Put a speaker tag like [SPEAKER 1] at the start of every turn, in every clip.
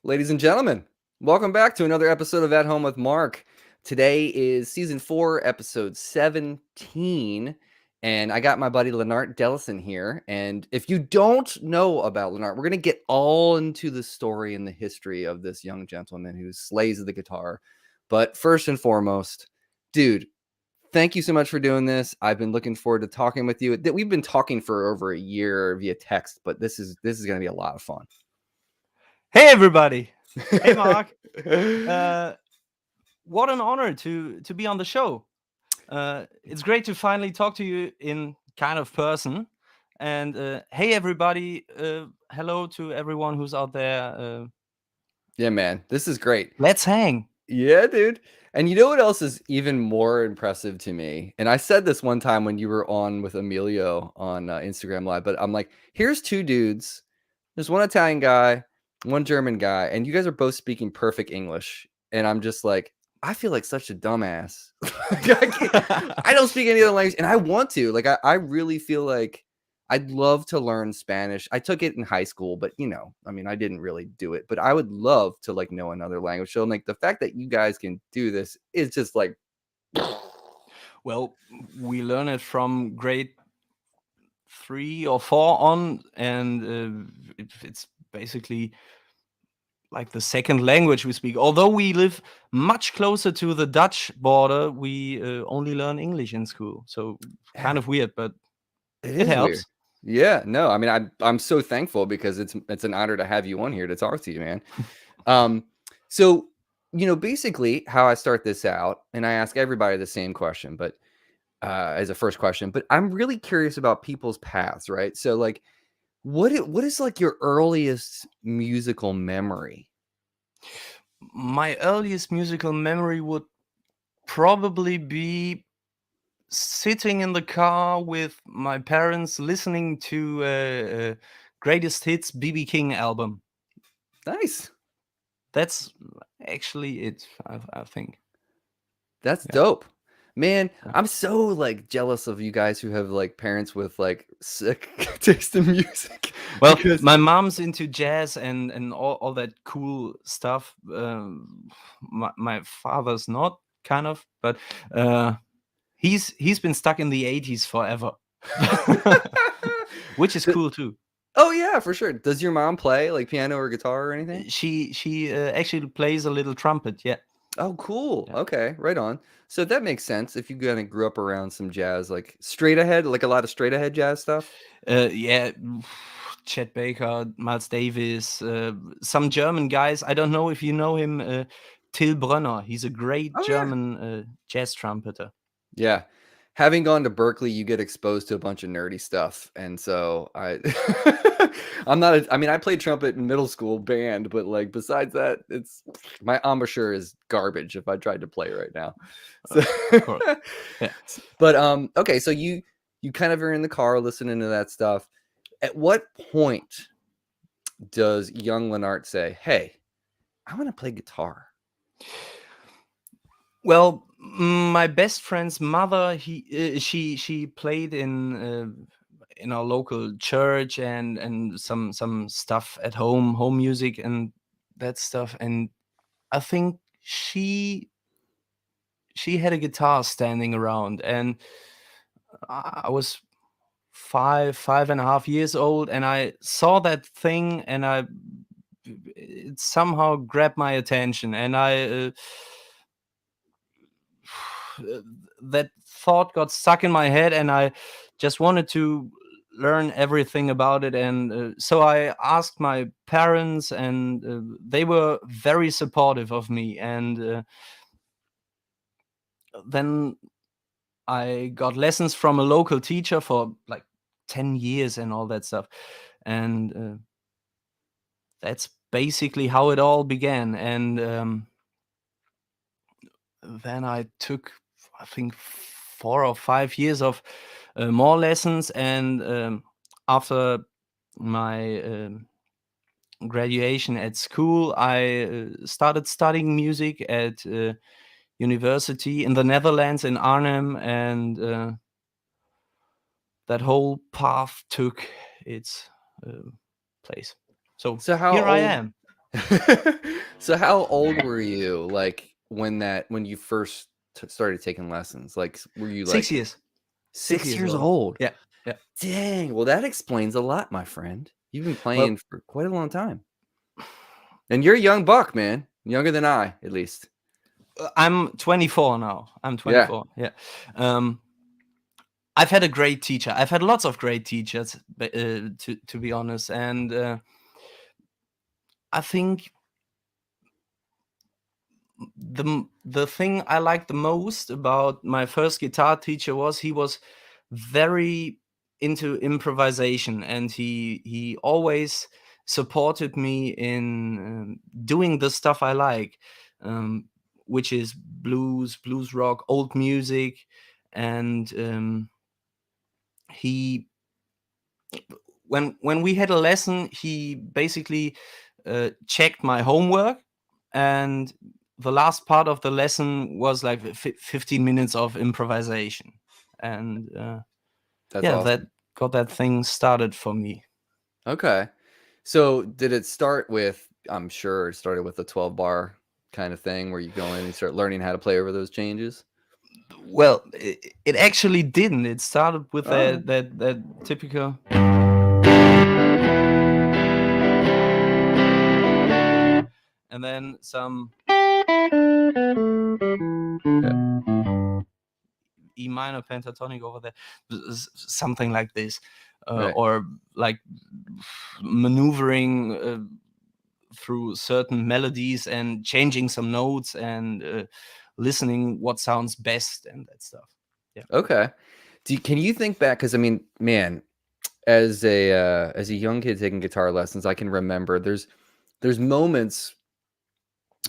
[SPEAKER 1] Ladies and gentlemen, welcome back to another episode of At Home with Mark. Today is season 4, episode 17, and I got my buddy Lennart Delissen here. And if you don't know about Lennart, we're going to get all into the story and the history of this young gentleman who slays the guitar. But first and foremost, dude, thank you so much for doing this. I've been looking forward to talking with you. We've been talking for over a year via text, but this is going to be a lot of fun.
[SPEAKER 2] Hey everybody! Hey Mark! What an honor to be on the show. It's great to finally talk to you in kind of person. And hey everybody! Hello to everyone who's out there.
[SPEAKER 1] Yeah, man, this is great.
[SPEAKER 2] Let's hang.
[SPEAKER 1] Yeah, dude. And you know what else is even more impressive to me? And I said this one time when you were on with Emilio on Instagram Live, but I'm like, here's two dudes. There's one Italian guy, one German guy, and you guys are both speaking perfect English. And I'm just like, I feel like such a dumbass. I don't speak any other language, and I want to. Like, I really feel like I'd love to learn Spanish. I took it in high school, but I mean, I didn't really do it. But I would love to like know another language. So like the fact that you guys can do this is just like,
[SPEAKER 2] well, we learn it from grade 3 or 4 on, and it's basically like the second language we speak. Although we live much closer to the Dutch border, we only learn English in school. So kind of weird, but it
[SPEAKER 1] is weird.
[SPEAKER 2] helps.
[SPEAKER 1] Yeah, no, I mean, I'm so thankful because it's an honor to have you on here to talk to you, man. So basically how I start this out, and I ask everybody the same question, but as a first question, but I'm really curious about people's paths, right? So like, what is like your earliest musical memory?
[SPEAKER 2] My earliest musical memory would probably be sitting in the car with my parents listening to Greatest Hits BB King album.
[SPEAKER 1] Nice.
[SPEAKER 2] That's actually it, I think.
[SPEAKER 1] That's dope. Man, I'm so like jealous of you guys who have like parents with like sick taste in music.
[SPEAKER 2] Well, my mom's into jazz and all that cool stuff. My father's not, kind of, but he's been stuck in the 80s forever, which is cool too.
[SPEAKER 1] Oh yeah, for sure. Does your mom play like piano or guitar or anything?
[SPEAKER 2] She actually plays a little trumpet. Yeah.
[SPEAKER 1] Oh, cool.
[SPEAKER 2] Yeah.
[SPEAKER 1] Okay, right on. So that makes sense if you kind of grew up around some jazz, like straight ahead, like a lot of straight ahead jazz stuff.
[SPEAKER 2] Yeah. Chet Baker, Miles Davis, some German guys. I don't know if you know him, Till Brönner. He's a great German jazz trumpeter.
[SPEAKER 1] Yeah. Having gone to Berkeley, you get exposed to a bunch of nerdy stuff. And so I I played trumpet in middle school band, but like besides that, it's my embouchure is garbage if I tried to play right now. So,
[SPEAKER 2] Of course. Yeah.
[SPEAKER 1] But okay, so you kind of are in the car listening to that stuff. At what point does young Lennart say, "Hey, I want to play guitar"?
[SPEAKER 2] Well, my best friend's mother, she played in our local church and some stuff at home music and that stuff. And I think she had a guitar standing around, and I was 5.5 years old, and I saw that thing, and it somehow grabbed my attention, and that thought got stuck in my head, and I just wanted to learn everything about it. And so I asked my parents, and they were very supportive of me. And then I got lessons from a local teacher for like 10 years and all that stuff. And that's basically how it all began. And then I took, I think, 4 or 5 years of more lessons. And after my graduation at school, I started studying music at university in the Netherlands, in Arnhem. And that whole path took its place. So
[SPEAKER 1] So how
[SPEAKER 2] here I
[SPEAKER 1] old
[SPEAKER 2] am.
[SPEAKER 1] So how old were you, like, when you first started taking lessons? Like, were you,
[SPEAKER 2] 6 years. 6
[SPEAKER 1] 6
[SPEAKER 2] years
[SPEAKER 1] years
[SPEAKER 2] old.
[SPEAKER 1] old?
[SPEAKER 2] Yeah. Yeah.
[SPEAKER 1] Dang, well, that explains a lot, my friend. You've been
[SPEAKER 2] Well,
[SPEAKER 1] playing for quite a long time. And you're a young buck, man. Younger than I, at least.
[SPEAKER 2] I'm 24 now. I'm
[SPEAKER 1] Yeah.
[SPEAKER 2] 24. Yeah. Um, I've had a great teacher. I've had lots of great teachers, to be honest, and I think the thing I liked the most about my first guitar teacher was he was very into improvisation, and he always supported me in doing the stuff I like, um, which is blues rock, old music, and he when we had a lesson, he basically checked my homework, and the last part of the lesson was like 15 minutes of improvisation, and
[SPEAKER 1] That's
[SPEAKER 2] yeah, that
[SPEAKER 1] awesome.
[SPEAKER 2] got that thing started for me.
[SPEAKER 1] Okay. So did it start with, I'm sure it started with a 12 bar kind of thing where you go in and start learning how to play over those changes?
[SPEAKER 2] Well, it actually didn't. It started with
[SPEAKER 1] All right.
[SPEAKER 2] that typical, and then some E minor pentatonic over there, something like this,
[SPEAKER 1] Right.
[SPEAKER 2] or like maneuvering through certain melodies and changing some notes, and listening what sounds best and that stuff. Yeah.
[SPEAKER 1] Okay. Can you think back? Because I mean, man, as a young kid taking guitar lessons, I can remember there's moments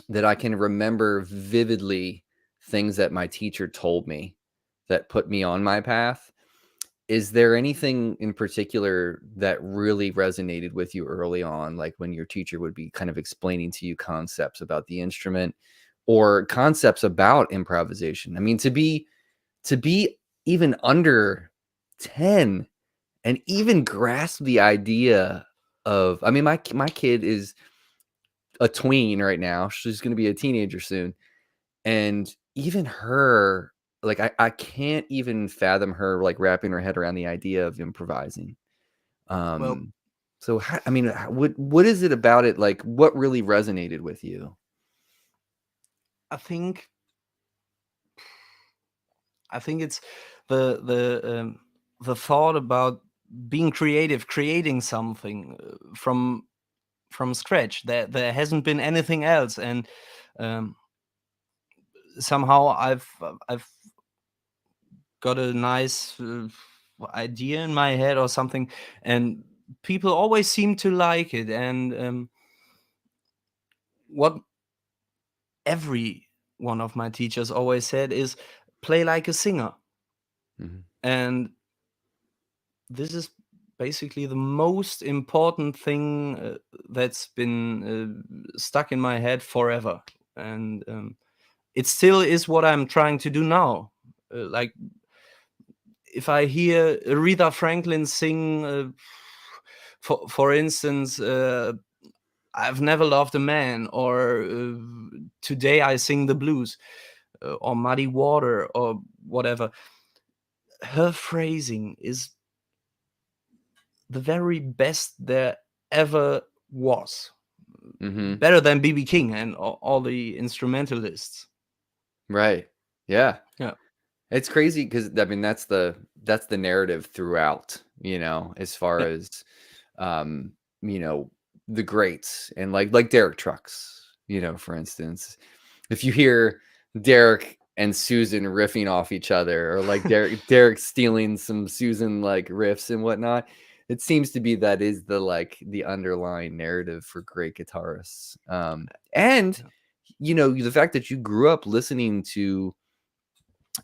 [SPEAKER 1] that I can remember vividly, things that my teacher told me that put me on my path. Is there anything in particular that really resonated with you early on, like when your teacher would be kind of explaining to you concepts about the instrument or concepts about improvisation? I mean, to be even under 10 and even grasp the idea of, I mean, my kid is a tween right now. She's going to be a teenager soon. And even her, like, I can't even fathom her like wrapping her head around the idea of improvising.
[SPEAKER 2] Well,
[SPEAKER 1] Um, so I mean, what is it about it? Like, what really resonated with you?
[SPEAKER 2] I think I think it's the thought about being creative, creating something from scratch. There hasn't been anything else, and um, somehow I've got a nice idea in my head or something, and people always seem to like it. And what every one of my teachers always said is, play like a singer.
[SPEAKER 1] Mhm.
[SPEAKER 2] And this is basically the most important thing that's been stuck in my head forever. And it still is what I'm trying to do now. Like, if I hear Aretha Franklin sing, for instance, I've never loved a man, or today I sing the blues, or Muddy Water, or whatever, her phrasing is the very best there ever was.
[SPEAKER 1] Mhm.
[SPEAKER 2] Better than BB King and all the instrumentalists.
[SPEAKER 1] Right. Yeah.
[SPEAKER 2] Yeah.
[SPEAKER 1] It's crazy because I mean that's the narrative throughout, as far
[SPEAKER 2] Yeah.
[SPEAKER 1] as um, you know, the greats and like Derek Trucks, for instance. If you hear Derek and Susan riffing off each other, or like Derek stealing some Susan like riffs and whatnot, it seems to be that is the underlying narrative for great guitarists. And
[SPEAKER 2] Yeah.
[SPEAKER 1] the fact that you grew up listening to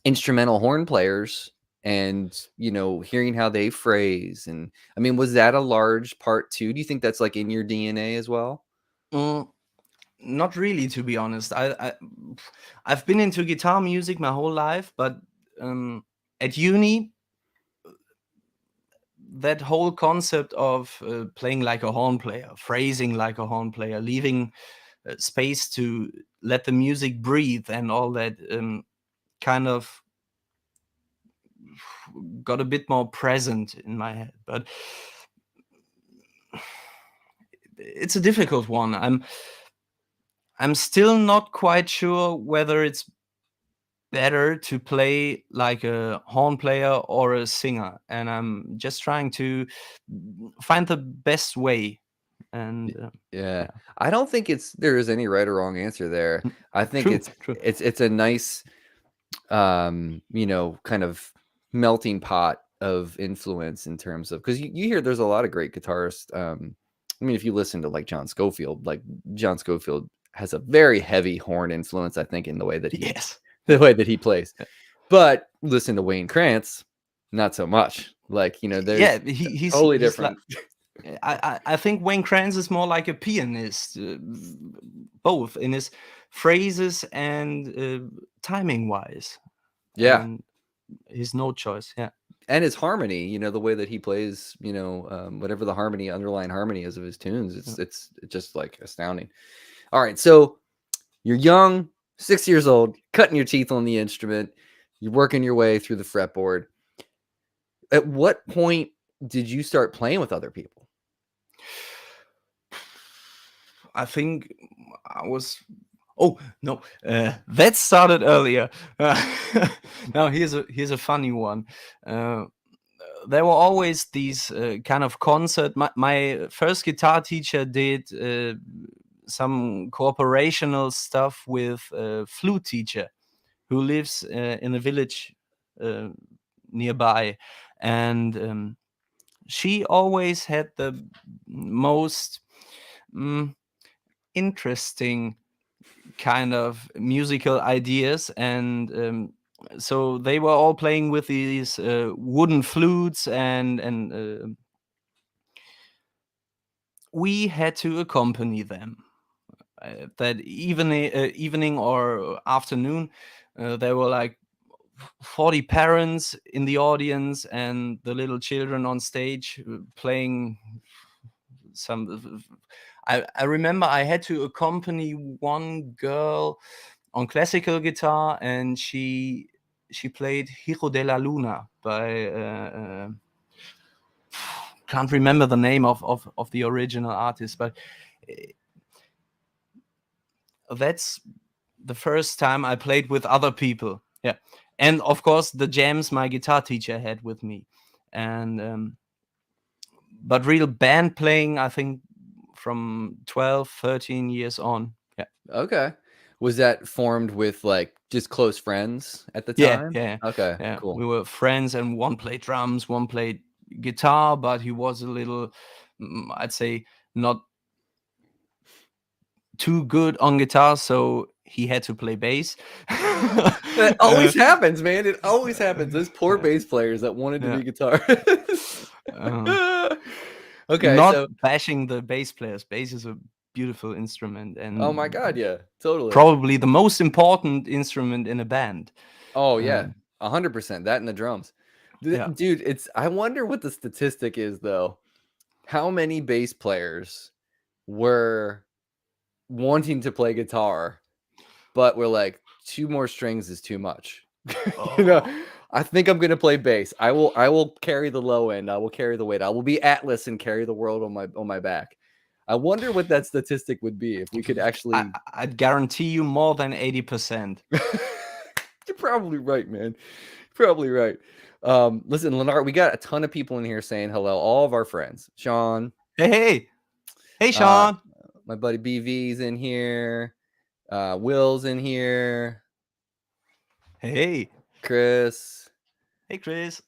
[SPEAKER 1] instrumental horn players and hearing how they phrase, and I mean, was that a large part too? Do you think that's like in your DNA as well?
[SPEAKER 2] Mm, not really, to be honest. I've been into guitar music my whole life, but at uni that whole concept of playing like a horn player, phrasing like a horn player, leaving space to let the music breathe, and all that kind of got a bit more present in my head. But it's a difficult one. I'm still not quite sure whether it's better to play like a horn player or a singer, and I'm just trying to find the best way. And
[SPEAKER 1] Yeah.
[SPEAKER 2] yeah.
[SPEAKER 1] I don't think there is any right or wrong answer there. I think
[SPEAKER 2] True,
[SPEAKER 1] it's
[SPEAKER 2] true.
[SPEAKER 1] it's a nice kind of melting pot of influence in terms of, because you hear there's a lot of great guitarists. I mean, if you listen to like John Scofield, has a very heavy horn influence, I think, in the way that he
[SPEAKER 2] Yes.
[SPEAKER 1] plays. But listen to Wayne Krantz, not so much. Like,
[SPEAKER 2] Yeah,
[SPEAKER 1] there's
[SPEAKER 2] he's
[SPEAKER 1] totally
[SPEAKER 2] he's like,
[SPEAKER 1] different.
[SPEAKER 2] I think Wayne Krantz is more like a pianist, both in his phrases and timing wise,
[SPEAKER 1] Yeah.
[SPEAKER 2] and his note choice. Yeah.
[SPEAKER 1] And his harmony, the way that he plays, whatever the underlying harmony is of his tunes, it's just like astounding. All right, so you're young, 6 years old, cutting your teeth on the instrument, you're working your way through the fretboard. At what point did you start playing with other people?
[SPEAKER 2] I think I was. Oh no, that started earlier. Now here's a funny one. There were always these kind of concert. My first guitar teacher did some cooperational stuff with a flute teacher who lives in a village uh, nearby, and she always had the most interesting kind of musical ideas, and so they were all playing with these wooden flutes, and we had to accompany them that evening or afternoon. There were like 40 parents in the audience and the little children on stage playing some. I remember I had to accompany one girl on classical guitar, and she played Hijo de la Luna by can't remember the name of the original artist, but that's the first time I played with other people. Yeah, and of course the jams my guitar teacher had with me, and but real band playing, I think, from 12, 13 years on. Yeah.
[SPEAKER 1] Okay. Was that formed with like just close friends at the
[SPEAKER 2] Yeah,
[SPEAKER 1] time?
[SPEAKER 2] yeah,
[SPEAKER 1] Okay,
[SPEAKER 2] yeah.
[SPEAKER 1] cool.
[SPEAKER 2] We were friends, and one played drums, one played guitar, but he was a little, I'd say, not too good on guitar, so he had to play bass.
[SPEAKER 1] That always happens, man. It always happens. Those poor
[SPEAKER 2] Yeah,
[SPEAKER 1] bass players that wanted to
[SPEAKER 2] yeah.
[SPEAKER 1] be guitarists.
[SPEAKER 2] Uh,
[SPEAKER 1] Okay,
[SPEAKER 2] Not
[SPEAKER 1] so
[SPEAKER 2] bashing the bass players. Bass is a beautiful instrument,
[SPEAKER 1] oh my
[SPEAKER 2] and
[SPEAKER 1] god, yeah, totally.
[SPEAKER 2] probably the most important instrument in a band.
[SPEAKER 1] Oh yeah,
[SPEAKER 2] Um,
[SPEAKER 1] 100%. That and the drums.
[SPEAKER 2] yeah.
[SPEAKER 1] Dude, I wonder what the statistic is though. How many bass players were wanting to play guitar, but we're like, 2 more strings is too much. You know,
[SPEAKER 2] Oh.
[SPEAKER 1] I think I'm gonna play bass. I will carry the low end. I will carry the weight. I will be Atlas and carry the world on my back. I wonder what that statistic would be if we could actually.
[SPEAKER 2] I'd guarantee you more than 80%.
[SPEAKER 1] You're probably right, man. Probably right. Listen, Lennart, we got a ton of people in here saying hello. All of our friends, Sean,
[SPEAKER 2] Hey, hey, hey,
[SPEAKER 1] uh,
[SPEAKER 2] Sean.
[SPEAKER 1] my buddy BV's in here, Will's in here,
[SPEAKER 2] Hey,
[SPEAKER 1] Chris,
[SPEAKER 2] hey, Chris.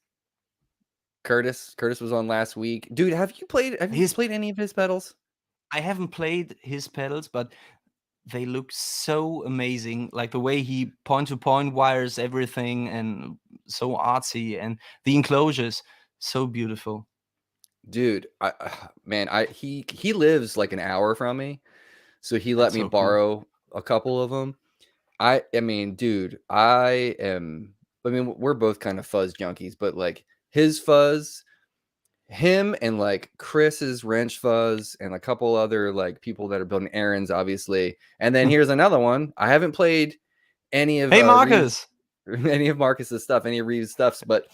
[SPEAKER 1] Curtis. Curtis was on last week. Dude, have you played? Have you
[SPEAKER 2] His
[SPEAKER 1] played any of his pedals?
[SPEAKER 2] I haven't played his pedals, but they look so amazing. Like the way he point to point wires everything, and so artsy, and the enclosures so beautiful.
[SPEAKER 1] Dude, man, he lives like an hour from me, so he let
[SPEAKER 2] That's
[SPEAKER 1] me
[SPEAKER 2] so cool.
[SPEAKER 1] borrow a couple of them. I mean, dude, I mean, we're both kind of fuzz junkies, but like his fuzz, him and like Chris's wrench fuzz and a couple other like people that are building errands, obviously. And then here's another one. I haven't played any of
[SPEAKER 2] Hey,
[SPEAKER 1] Reeves,
[SPEAKER 2] Marcus.
[SPEAKER 1] any of Marcus's stuff, any of Reeves' stuffs, but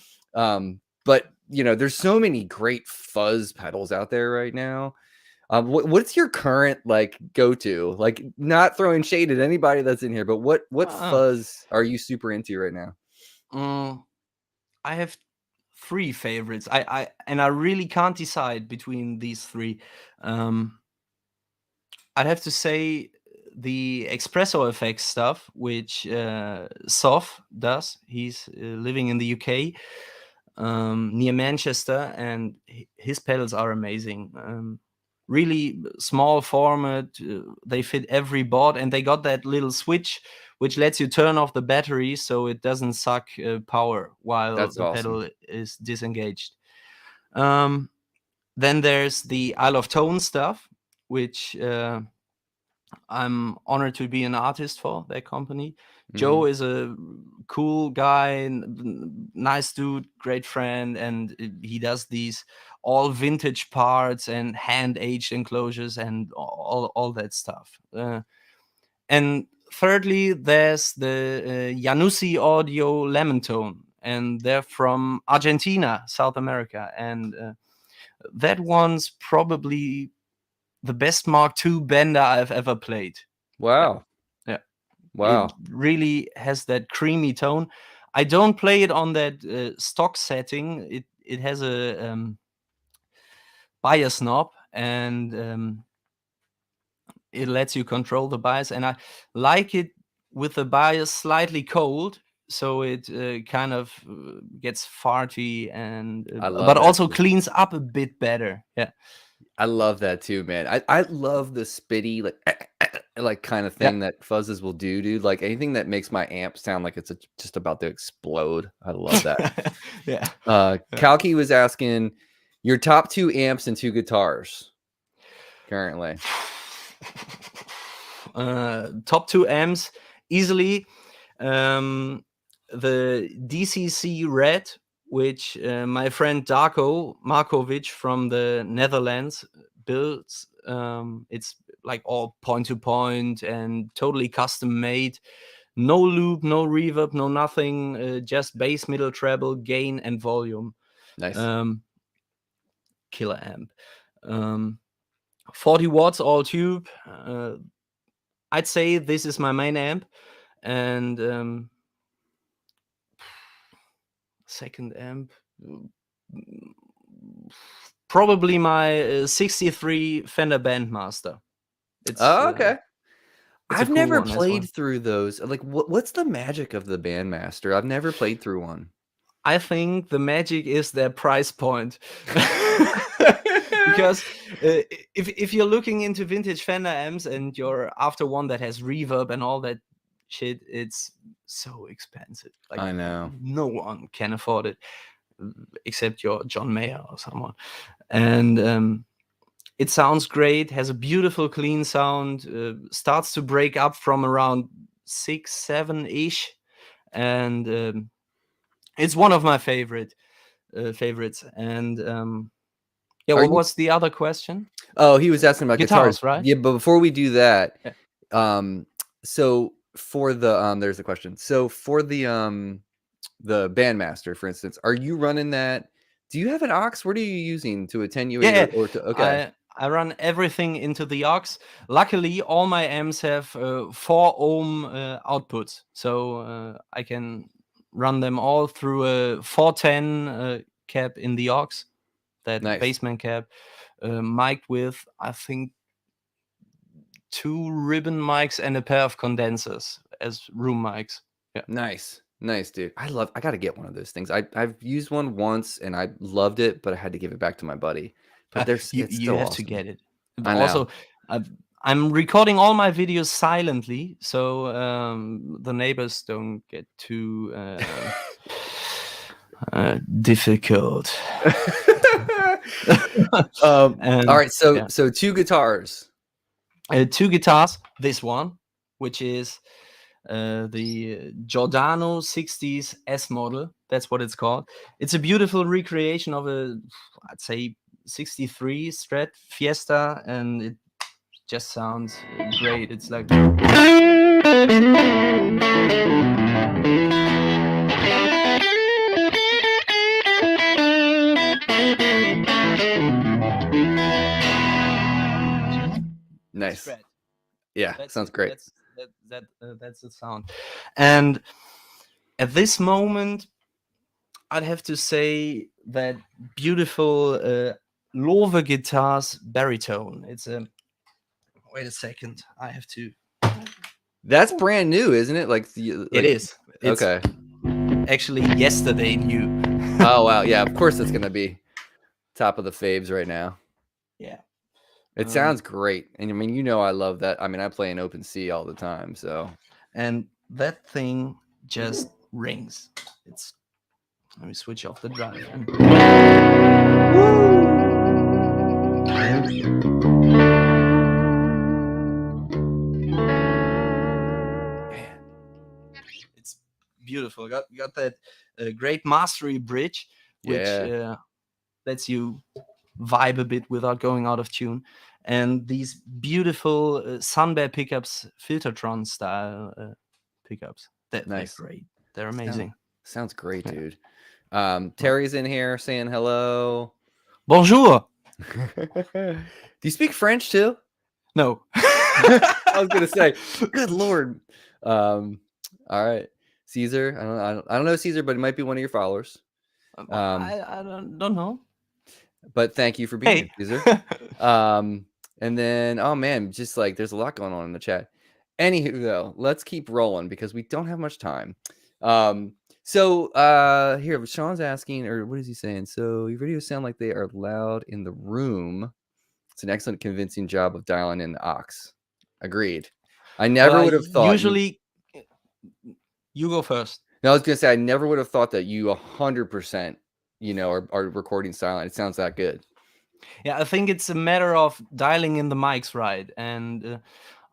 [SPEAKER 1] you know, there's so many great fuzz pedals out there right now. What's your current like go-to? Like, not throwing shade at anybody that's in here, but what
[SPEAKER 2] Uh,
[SPEAKER 1] fuzz are you super into right now?
[SPEAKER 2] I have three favorites. I really can't decide between these three. I'd have to say the espresso effects stuff, which Sof does. He's living in the UK, near Manchester, and his pedals are amazing. Really small format. They fit every board, and they got that little switch which lets you turn off the battery so it doesn't suck power while
[SPEAKER 1] That's
[SPEAKER 2] the
[SPEAKER 1] awesome.
[SPEAKER 2] pedal is disengaged. Then there's the Isle of Tone stuff, which I'm honored to be an artist for that company. Joe is a cool guy, nice dude, great friend, and he does these all vintage parts and hand-aged enclosures and all that stuff. And thirdly, there's the Janussi Audio Lemon Tone, and they're from Argentina, South America, and that one's probably the best Mark II bender I've ever played.
[SPEAKER 1] Wow.
[SPEAKER 2] Yeah. It
[SPEAKER 1] Wow.
[SPEAKER 2] really has that creamy tone. I don't play it on that stock setting. It has a bias knob, and it lets you control the bias. And I like it with the bias slightly cold, so it kind of gets farty and
[SPEAKER 1] I
[SPEAKER 2] but
[SPEAKER 1] love that
[SPEAKER 2] also
[SPEAKER 1] too.
[SPEAKER 2] cleans up a bit better. Yeah.
[SPEAKER 1] I love that too, man. I love the spitty like kind of
[SPEAKER 2] Yeah.
[SPEAKER 1] thing that fuzzes will do, dude. Like anything that makes my amp sound like it's just about to explode. I love that.
[SPEAKER 2] Yeah.
[SPEAKER 1] Kalki was asking your top 2 amps and 2 guitars currently.
[SPEAKER 2] Top 2 amps easily. The DCC Red, which my friend Darko Markovic from the Netherlands builds. It's like all point to point and totally custom made. No loop, no reverb, no nothing. Just bass, middle, treble, gain, and volume.
[SPEAKER 1] Nice.
[SPEAKER 2] Killer amp. 40 watts all tube. I'd say this is my main amp, and second amp, probably my 63 Fender Bandmaster. It's
[SPEAKER 1] Oh, okay.
[SPEAKER 2] it's a
[SPEAKER 1] I've
[SPEAKER 2] cool
[SPEAKER 1] never
[SPEAKER 2] one as well.
[SPEAKER 1] played through those. Like what's the magic of the Bandmaster? I've never played through one.
[SPEAKER 2] I think the magic is their price point. Because if you're looking into vintage Fender amps and you're after one that has reverb and all that shit, it's so expensive. Like,
[SPEAKER 1] I know.
[SPEAKER 2] no one can afford it except your John Mayer or someone. And it sounds great, has a beautiful clean sound, starts to break up from around 6, 7-ish, and it's one of my favorites. And yeah,
[SPEAKER 1] Are
[SPEAKER 2] what
[SPEAKER 1] you
[SPEAKER 2] was the other question?
[SPEAKER 1] Oh, he was asking about guitars.
[SPEAKER 2] Guitars, right?
[SPEAKER 1] Yeah, but before we do that,
[SPEAKER 2] Yeah.
[SPEAKER 1] so for the there's a question. So for the Bandmaster, for instance, are you running that? Do you have an aux? What are you using to attenuate
[SPEAKER 2] Yeah,
[SPEAKER 1] or to okay.
[SPEAKER 2] I run everything into the aux. Luckily, all my amps have 4 ohm outputs, so I can run them all through a 410 cap in the aux, that
[SPEAKER 1] Nice.
[SPEAKER 2] basement cap, mic'd with, I think, 2 ribbon mics and a pair of condensers as room mics. Yeah.
[SPEAKER 1] Nice. Nice, dude. I got to get one of those things. I've used one once and I loved it, but I had to give it back to my buddy. But it's
[SPEAKER 2] You
[SPEAKER 1] still
[SPEAKER 2] have to
[SPEAKER 1] awesome.
[SPEAKER 2] get it.
[SPEAKER 1] I know.
[SPEAKER 2] Also, I'm recording all my videos silently, so the neighbors don't get too difficult.
[SPEAKER 1] All
[SPEAKER 2] And
[SPEAKER 1] right, so
[SPEAKER 2] yeah,
[SPEAKER 1] 2 guitars.
[SPEAKER 2] 2 guitars. This one, which is the Giordano 60s S model. That's what it's called. It's a beautiful recreation of I'd say, 63 Strat Fiesta, and it just sounds great. It's like
[SPEAKER 1] Nice.
[SPEAKER 2] Strat.
[SPEAKER 1] Yeah,
[SPEAKER 2] That's
[SPEAKER 1] sounds
[SPEAKER 2] it.
[SPEAKER 1] great.
[SPEAKER 2] That's the sound. And at this moment, I'd have to say that beautiful Love guitar's baritone. It's a wait a second. I have to.
[SPEAKER 1] That's brand new, isn't it? Like,
[SPEAKER 2] It is. It's
[SPEAKER 1] okay.
[SPEAKER 2] actually yesterday new.
[SPEAKER 1] Oh wow, yeah. Of course, it's gonna be top of the faves right now.
[SPEAKER 2] Yeah.
[SPEAKER 1] It sounds great, and I mean, I love that. I mean, I play in open C all the time, so.
[SPEAKER 2] And that thing just rings. It's. Let me switch off the drive. Man, it's beautiful. Got that great mastery bridge, which
[SPEAKER 1] Yeah.
[SPEAKER 2] lets you vibe a bit without going out of tune, and these beautiful Sunbear pickups, Filtertron style pickups. They're
[SPEAKER 1] Nice.
[SPEAKER 2] great. They're amazing.
[SPEAKER 1] Sounds great,
[SPEAKER 2] Yeah.
[SPEAKER 1] dude. Terry's in here saying hello.
[SPEAKER 2] Bonjour.
[SPEAKER 1] Do you speak French too?
[SPEAKER 2] No.
[SPEAKER 1] I was gonna say, good lord. All right, Caesar. I don't know Caesar, but he might be one of your followers.
[SPEAKER 2] I don't know.
[SPEAKER 1] But thank you for being
[SPEAKER 2] Hey.
[SPEAKER 1] here, Caesar. And then, oh man, just like there's a lot going on in the chat. Anywho, though, let's keep rolling because we don't have much time. So here, Sean's asking, or what is he saying? So your videos sound like they are loud in the room. It's an excellent, convincing job of dialing in the aux. Agreed. I never would have thought.
[SPEAKER 2] Usually, you go first.
[SPEAKER 1] No, I was gonna say I never would have thought that you 100%, are recording silent. It sounds that good.
[SPEAKER 2] Yeah, I think it's a matter of dialing in the mics right, and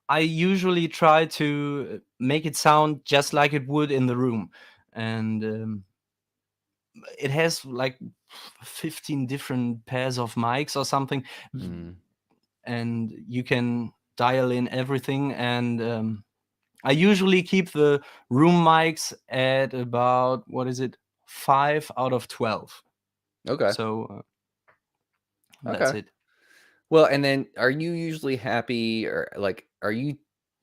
[SPEAKER 2] I usually try to make it sound just like it would in the room, and it has like 15 different pairs of mics or something, and you can dial in everything. And I usually keep the room mics at about 5 out of 12.
[SPEAKER 1] Okay.
[SPEAKER 2] So that's
[SPEAKER 1] Okay.
[SPEAKER 2] it.
[SPEAKER 1] Well, and then are you usually happy, or like,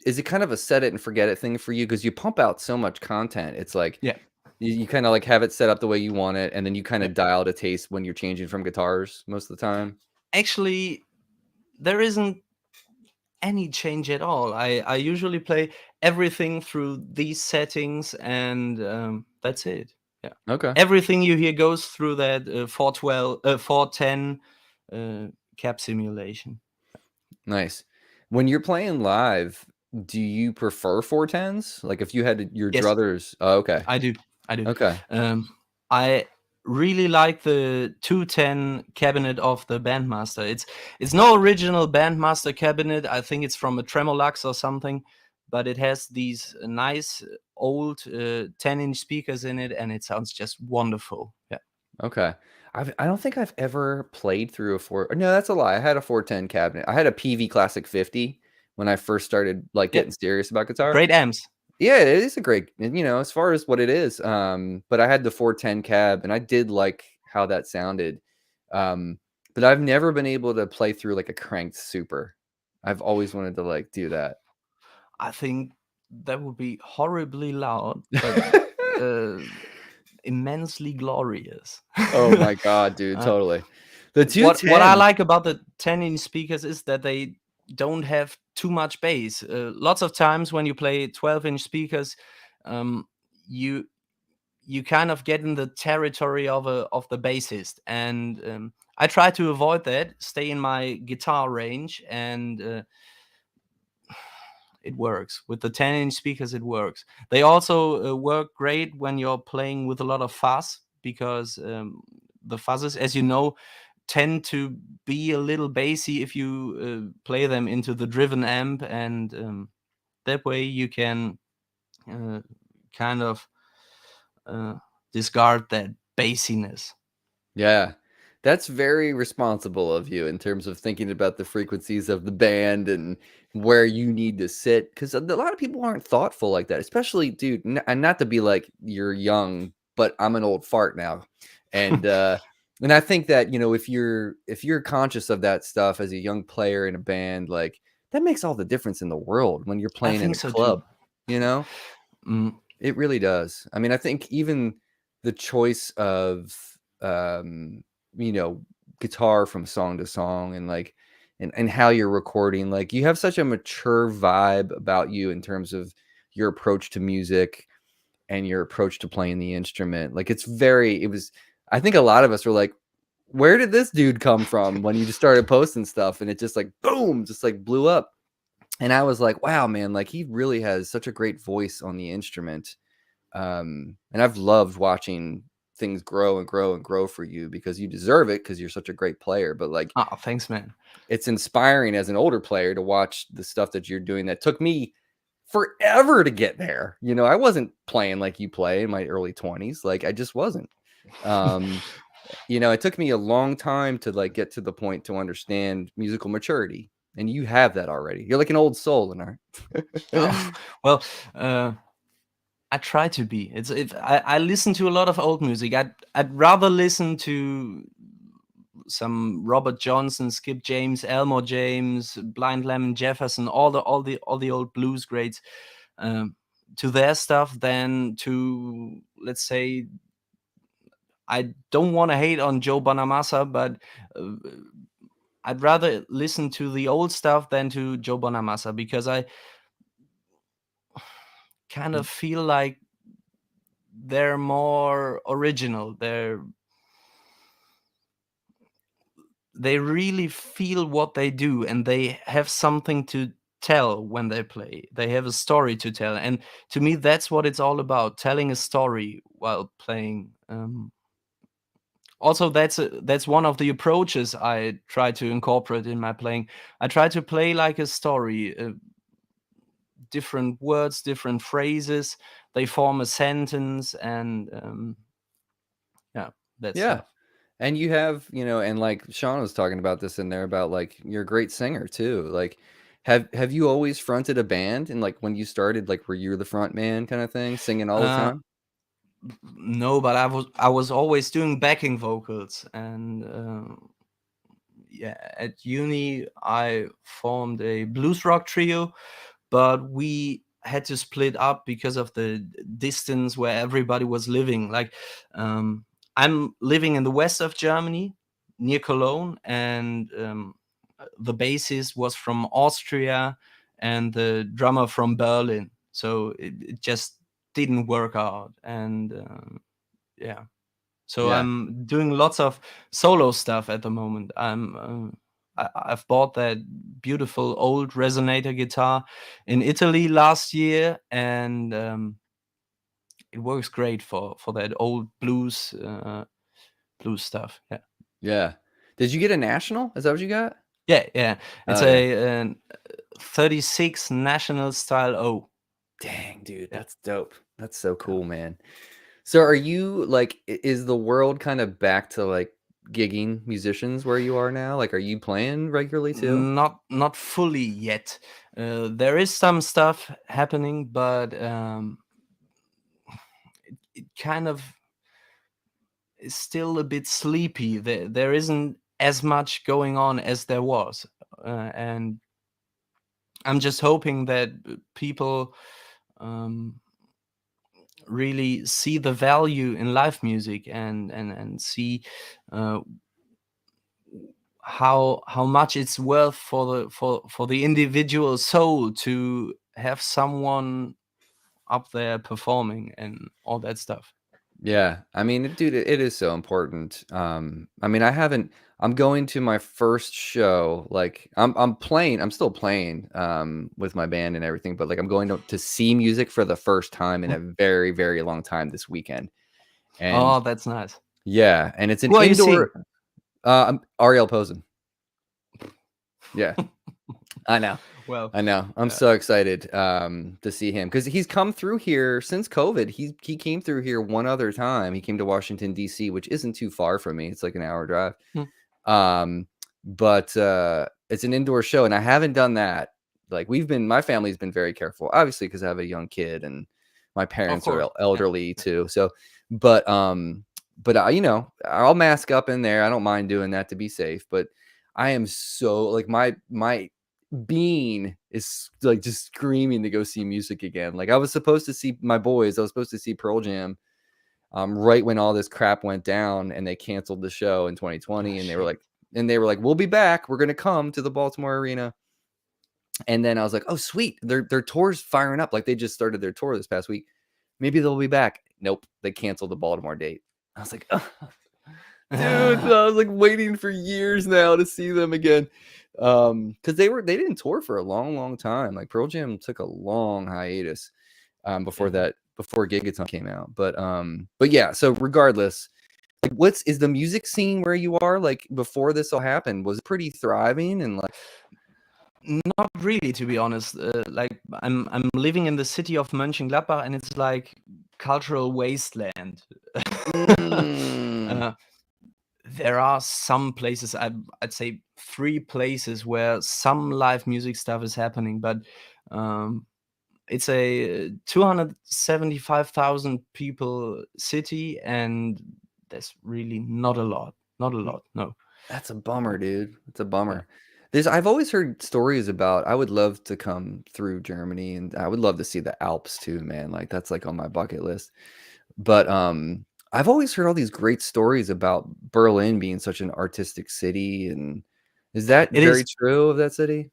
[SPEAKER 1] is it kind of a set it and forget it thing for you? Because you pump out so much content. It's like,
[SPEAKER 2] Yeah.
[SPEAKER 1] you kind of like have it set up the way you want it, and then you kind of dial to taste when you're changing from guitars most of the time.
[SPEAKER 2] Actually, there isn't any change at all. I usually play everything through these settings, and that's it. Yeah.
[SPEAKER 1] Okay.
[SPEAKER 2] Everything you hear goes through that 410 cap simulation.
[SPEAKER 1] Nice. When you're playing live, do you prefer 410s? Like if you had your
[SPEAKER 2] Yes.
[SPEAKER 1] druthers. Oh, okay.
[SPEAKER 2] I do.
[SPEAKER 1] Okay.
[SPEAKER 2] I really like the 210 cabinet of the Bandmaster. It's no original Bandmaster cabinet. I think it's from a Tremolux or something, but it has these nice old 10-inch speakers in it, and it sounds just wonderful. Yeah.
[SPEAKER 1] Okay. I don't think I've ever played through a no, that's a lie. I had a 410 cabinet. I had a PV Classic 50 when I first started like getting serious about guitar.
[SPEAKER 2] Great amps.
[SPEAKER 1] Yeah, it is a great, as far as what it is. But I had the 410 cab and I did like how that sounded. But I've never been able to play through like a cranked super. I've always wanted to like do that.
[SPEAKER 2] I think that would be horribly loud, but immensely glorious.
[SPEAKER 1] Oh my god, dude, totally. The 210.
[SPEAKER 2] What I like about the 10-inch speakers is that they don't have too much bass. Lots of times when you play 12-inch speakers, you kind of get in the territory of the bassist, and I try to avoid that. Stay in my guitar range, and it works with the 10-inch speakers. It works. They also work great when you're playing with a lot of fuzz, because the fuzzes, as you know, tend to be a little bassy if you play them into the driven amp, and that way you can uh, kind of uh, discard that bassiness.
[SPEAKER 1] Yeah. That's very responsible of you in terms of thinking about the frequencies of the band and where you need to sit, because a lot of people aren't thoughtful like that, especially, dude, and not to be like you're young, but I'm an old fart now. And and I think that, if you're conscious of that stuff as a young player in a band, like that makes all the difference in the world when you're
[SPEAKER 2] I
[SPEAKER 1] playing in
[SPEAKER 2] think
[SPEAKER 1] a
[SPEAKER 2] so too.
[SPEAKER 1] club, you know?
[SPEAKER 2] Mm.
[SPEAKER 1] It really does. I mean, I think even the choice of, um, you know, guitar from song to song, and like, and how you're recording, like you have such a mature vibe about you in terms of your approach to music and your approach to playing the instrument. Like it was, I think a lot of us were like, where did this dude come from when you just started posting stuff, and it just like boom, just like blew up. And I was like, wow, man, like he really has such a great voice on the instrument. And I've loved watching things grow and grow and grow for you, because you deserve it, because you're such a great player. But like,
[SPEAKER 2] Oh, thanks, man.
[SPEAKER 1] it's inspiring as an older player to watch the stuff that you're doing that took me forever to get there. I wasn't playing like you play in my early 20s. Like I just wasn't. Um, it took me a long time to like get to the point to understand musical maturity. And you have that already. You're like an old soul, Lennart.
[SPEAKER 2] Oh, well, uh, I try to be. I listen to a lot of old music. I'd rather listen to some Robert Johnson, Skip James, Elmore James, Blind Lemon Jefferson, all the old blues greats, um, to their stuff than to, let's say, I don't want to hate on Joe Bonamassa, but uh, I'd rather listen to the old stuff than to Joe Bonamassa, because I kind of feel like they're more original. They really feel what they do, and they have something to tell when they play. They have a story to tell, and to me, that's what it's all about: telling a story while playing. Also, that's one of the approaches I try to incorporate in my playing. I try to play like a story. Different words, different phrases, they form a sentence, and yeah, that
[SPEAKER 1] Yeah.
[SPEAKER 2] stuff.
[SPEAKER 1] And you have, and like Sean was talking about this in there about like you're a great singer too. Like have you always fronted a band, and like when you started, like were you the front man kind of thing, singing all the
[SPEAKER 2] Uh,
[SPEAKER 1] time?
[SPEAKER 2] no, but I was always doing backing vocals, and yeah, at uni I formed a blues rock trio, but we had to split up because of the distance where everybody was living. Like, um, I'm living in the west of Germany, near Cologne, and the bassist was from Austria, and the drummer from Berlin. So it just didn't work out, and yeah. So
[SPEAKER 1] Yeah.
[SPEAKER 2] I'm doing lots of solo stuff at the moment. I've bought that beautiful old resonator guitar in Italy last year, and it works great for that old blues stuff. Yeah,
[SPEAKER 1] Yeah. Did you get a national? Is that what you got?
[SPEAKER 2] yeah, yeah. It's
[SPEAKER 1] Oh yeah.
[SPEAKER 2] a 36 National Style O.
[SPEAKER 1] Dang, dude,
[SPEAKER 2] Yeah.
[SPEAKER 1] that's dope. That's so
[SPEAKER 2] Yeah.
[SPEAKER 1] cool, man. So are you like, is the world kind of back to like gigging musicians where you are now? Like, are you playing regularly too?
[SPEAKER 2] Not fully yet. There is some stuff happening, but it kind of is still a bit sleepy. There isn't as much going on as there was, and I'm just hoping that people um, really see the value in live music, and see uh, how much it's worth for the individual soul to have someone up there performing and all that stuff.
[SPEAKER 1] Yeah, I mean, dude, it is so important. I mean, I'm going to my first show. Like, I'm still playing, with my band and everything, but like, I'm going to see music for the first time in a very, very long time this weekend. And
[SPEAKER 2] Oh, that's nice.
[SPEAKER 1] yeah, and it's an
[SPEAKER 2] Who are you seeing?
[SPEAKER 1] indoor. Ariel Posen. Yeah, I know.
[SPEAKER 2] Well,
[SPEAKER 1] I know. I'm
[SPEAKER 2] yeah.
[SPEAKER 1] so excited to see him because he's come through here since COVID. He came through here one other time. He came to Washington D.C., which isn't too far from me. It's like an hour drive.
[SPEAKER 2] Hmm.
[SPEAKER 1] But it's an indoor show, and I haven't done that. Like my family's been very careful, obviously, because I have a young kid and my
[SPEAKER 2] Of
[SPEAKER 1] parents are
[SPEAKER 2] course. Yeah.
[SPEAKER 1] elderly too. So, but I'll mask up in there. I don't mind doing that to be safe. But I am so like my being is like just screaming to go see music again. Like I was supposed to see my boys. I was supposed to see Pearl Jam right when all this crap went down and they canceled the show in 2020 and
[SPEAKER 2] Shame.
[SPEAKER 1] they were like we'll be back, we're going to come to the Baltimore arena. And then I was like, oh sweet, their tour's firing up, like they just started their tour this past week, maybe they'll be back. Nope, they canceled the Baltimore date. I was like, oh, dude, I was like waiting for years now to see them again, because they didn't tour for a long time. Like Pearl Jam took a long hiatus before
[SPEAKER 2] Yeah.
[SPEAKER 1] Gigaton came out. But yeah, so regardless, like is the music scene where you are, like before this all happened, was it pretty thriving and like
[SPEAKER 2] Not really, to be honest. Like I'm living in the city of Mönchengladbach, and it's like cultural wasteland.
[SPEAKER 1] mm,
[SPEAKER 2] uh, there are some places, I'd say 3 places where some live music stuff is happening, but it's a 275,000 people city, and there's really not a lot. Not a lot, no.
[SPEAKER 1] that's a bummer, dude. It's a
[SPEAKER 2] Yeah.
[SPEAKER 1] bummer. I've always heard stories about, I would love to come through Germany and I would love to see the Alps too, man. Like that's like on my bucket list. But I've always heard all these great stories about Berlin being such an artistic city. And is that
[SPEAKER 2] It
[SPEAKER 1] very
[SPEAKER 2] is.
[SPEAKER 1] true of that city?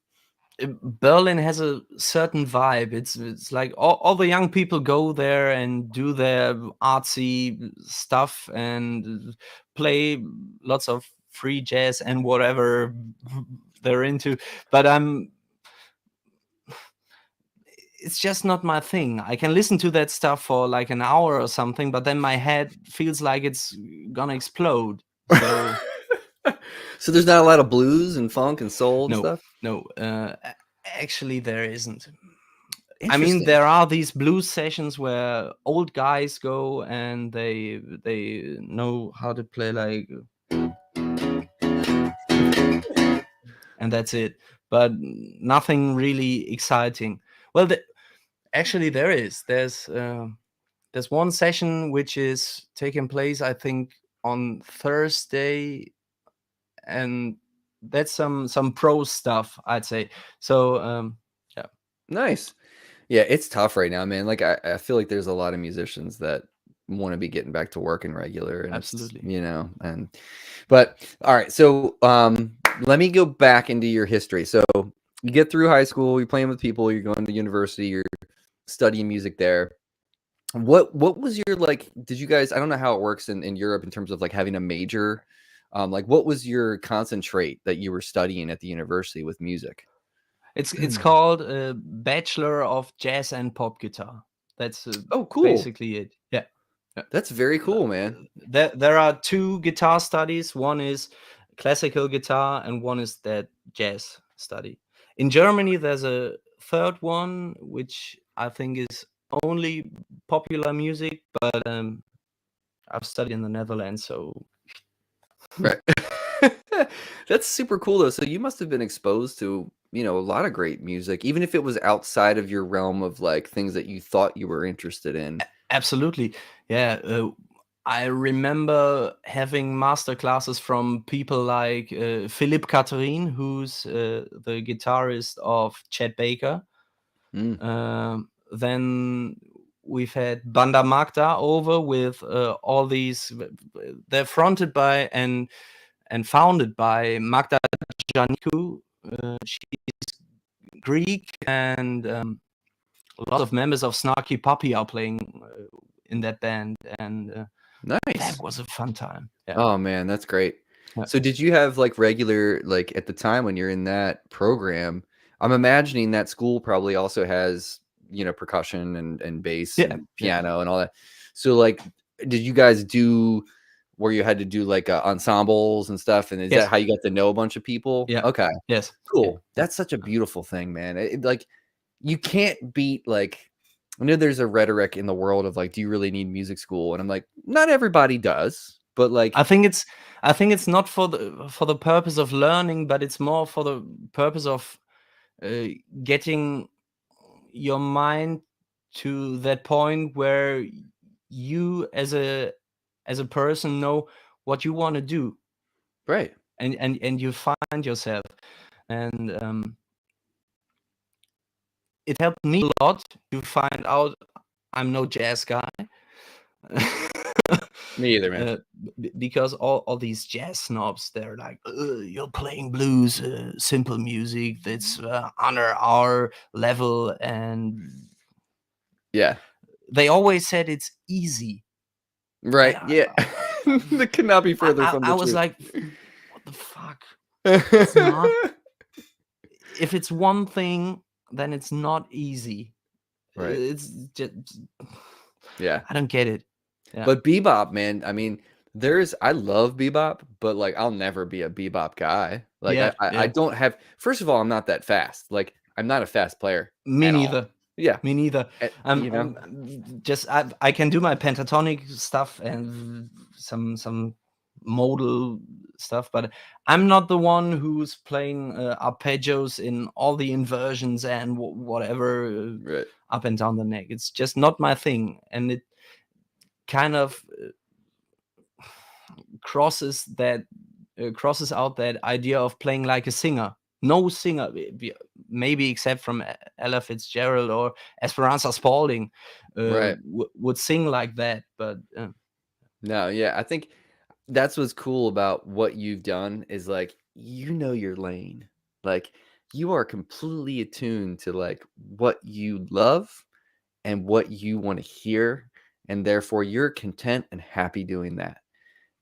[SPEAKER 2] Berlin has a certain vibe. It's like all the young people go there and do their artsy stuff and play lots of free jazz and whatever they're into. But it's just not my thing. I can listen to that stuff for like an hour or something, but then my head feels like it's gonna explode. So
[SPEAKER 1] So there's not a lot of blues and funk and soul and
[SPEAKER 2] no,
[SPEAKER 1] stuff?
[SPEAKER 2] no. Actually, there isn't. I mean,
[SPEAKER 1] Interesting.
[SPEAKER 2] there are these blues sessions where old guys go and they know how to play like, and that's it. But nothing really exciting. Well, actually, there's one session which is taking place, I think, on Thursday, and that's some pro stuff, I'd say. So yeah,
[SPEAKER 1] Nice. Yeah, it's tough right now, man. Like I feel like there's a lot of musicians that want to be getting back to working regular and it's,
[SPEAKER 2] absolutely.
[SPEAKER 1] but all right, so let me go back into your history. So you get through high school, you're playing with people, you're going to university, you're studying music there. What was your like, did you guys, I don't know how it works in Europe in terms of like having a major. Like what was your concentrate that you were studying at the university with music?
[SPEAKER 2] It's called Bachelor of Jazz and Pop Guitar. That's
[SPEAKER 1] Oh, cool.
[SPEAKER 2] basically it. Yeah. Yeah.
[SPEAKER 1] That's very cool, man.
[SPEAKER 2] There are 2 guitar studies. One is classical guitar, and one is that jazz study. In Germany, there's a third one, which I think is only popular music, but I've studied in the Netherlands, so
[SPEAKER 1] Right. That's super cool though. So you must have been exposed to, a lot of great music, even if it was outside of your realm of like things that you thought you were interested in.
[SPEAKER 2] absolutely. Yeah. I remember having master classes from people like Philippe Catherine, who's the guitarist of Chet Baker.
[SPEAKER 1] Mm,
[SPEAKER 2] Then we've had Banda Magda over with all these. They're fronted by and founded by Magda Janiku. She's Greek, and a lot of members of Snarky Puppy are playing in that band, and that
[SPEAKER 1] nice.
[SPEAKER 2] was a fun time. Yeah.
[SPEAKER 1] Oh man, that's great.
[SPEAKER 2] Yeah.
[SPEAKER 1] So did you have like regular, like at the time when you're in that program, I'm imagining that school probably also has, percussion and bass
[SPEAKER 2] Yeah.
[SPEAKER 1] and
[SPEAKER 2] Yeah.
[SPEAKER 1] piano and all that. So like, did you guys do where you had to do like ensembles and stuff? And is that
[SPEAKER 2] Yes.
[SPEAKER 1] how you got to know a bunch of people?
[SPEAKER 2] Yeah.
[SPEAKER 1] Okay,
[SPEAKER 2] Yes. Yeah.
[SPEAKER 1] cool. That's such a beautiful thing, man. Like you can't beat like I know there's a rhetoric in the world of like, do you really need music school? And I'm like, not everybody does, but like,
[SPEAKER 2] I think it's not for the purpose of learning, but it's more for the purpose of getting your mind to that point where you as a person know what you want to do,
[SPEAKER 1] right.
[SPEAKER 2] and you find yourself. And it helped me a lot to find out I'm no jazz guy.
[SPEAKER 1] Me either, man.
[SPEAKER 2] Because all these jazz snobs, they're like, you're playing blues, simple music that's under our level, and
[SPEAKER 1] Yeah.
[SPEAKER 2] they always said it's easy. And
[SPEAKER 1] Right. Yeah. That could not be further from
[SPEAKER 2] I
[SPEAKER 1] the
[SPEAKER 2] was
[SPEAKER 1] truth.
[SPEAKER 2] like, what the fuck? It's not. If it's one thing, then it's not easy.
[SPEAKER 1] Right.
[SPEAKER 2] It's just,
[SPEAKER 1] Yeah.
[SPEAKER 2] I don't get it. Yeah.
[SPEAKER 1] But bebop, man, I mean, I love bebop, but like I'll never be a bebop guy. Like
[SPEAKER 2] Yeah.
[SPEAKER 1] I
[SPEAKER 2] Yeah.
[SPEAKER 1] don't have first of all, I'm not that fast. Like I'm not a fast player
[SPEAKER 2] Me
[SPEAKER 1] at all.
[SPEAKER 2] neither.
[SPEAKER 1] Yeah.
[SPEAKER 2] Me neither.
[SPEAKER 1] You know?
[SPEAKER 2] Just I can do my pentatonic stuff and some modal stuff, but I'm not the one who's playing arpeggios in all the inversions and whatever,
[SPEAKER 1] Right.
[SPEAKER 2] up and down the neck. It's just not my thing, and it kind of crosses out that idea of playing like a singer. No singer, maybe except from Ella Fitzgerald or Esperanza Spalding,
[SPEAKER 1] Right.
[SPEAKER 2] would sing like that. But
[SPEAKER 1] No, yeah. I think that's what's cool about what you've done is like you know your lane. Like you are completely attuned to like what you love and what you want to hear, and therefore you're content and happy doing that.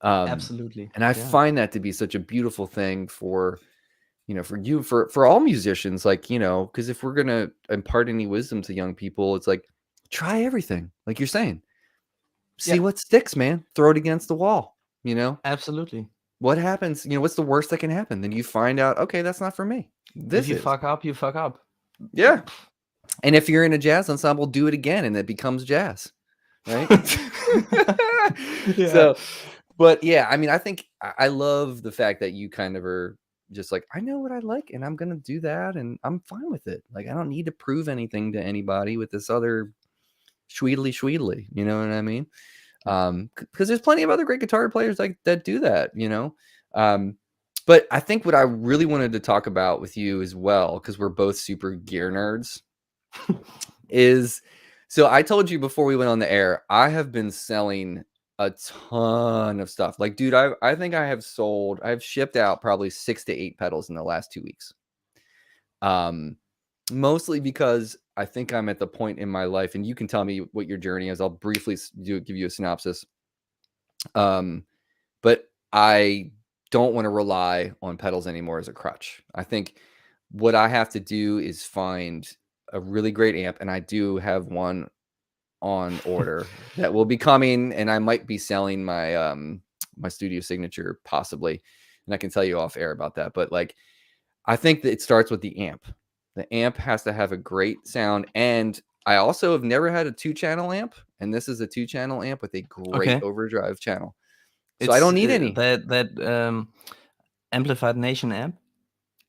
[SPEAKER 1] Um,
[SPEAKER 2] absolutely,
[SPEAKER 1] and I
[SPEAKER 2] yeah,
[SPEAKER 1] find that to be such a beautiful thing for for you, for all musicians, like because if we're gonna impart any wisdom to young people, it's like try everything, like you're saying, see
[SPEAKER 2] yeah,
[SPEAKER 1] what sticks, man. Throw it against the wall.
[SPEAKER 2] absolutely.
[SPEAKER 1] What happens? What's the worst that can happen? Then you find out, okay, that's not for me.
[SPEAKER 2] If
[SPEAKER 1] This
[SPEAKER 2] you
[SPEAKER 1] is.
[SPEAKER 2] fuck up, you fuck up.
[SPEAKER 1] Yeah. And if you're in a jazz ensemble, do it again and it becomes jazz. Right?
[SPEAKER 2] Yeah,
[SPEAKER 1] So, but yeah, I mean, I think I love the fact that you kind of are just like, I know what I like and I'm going to do that and I'm fine with it. Like, I don't need to prove anything to anybody with this other schweedly, you know what I mean? Because there's plenty of other great guitar players like that do that. Um, but I think what I really wanted to talk about with you as well, because we're both super gear nerds, is so I told you before we went on the air, I have been selling a ton of stuff. Like, dude, I think I've shipped out probably 6 to 8 pedals in the last 2 weeks. Mostly because I think I'm at the point in my life, and you can tell me what your journey is. I'll briefly give you a synopsis. But I don't want to rely on pedals anymore as a crutch. I think what I have to do is find a really great amp, and I do have one on order that will be coming, and I might be selling my studio signature possibly, and I can tell you off air about that. But like, I think that it starts with the amp. The amp has to have a great sound, and I also have never had a 2-channel amp, and this is a 2-channel amp with a great
[SPEAKER 2] okay.
[SPEAKER 1] overdrive channel. So I
[SPEAKER 2] It's
[SPEAKER 1] don't need any.
[SPEAKER 2] that amplified nation amp.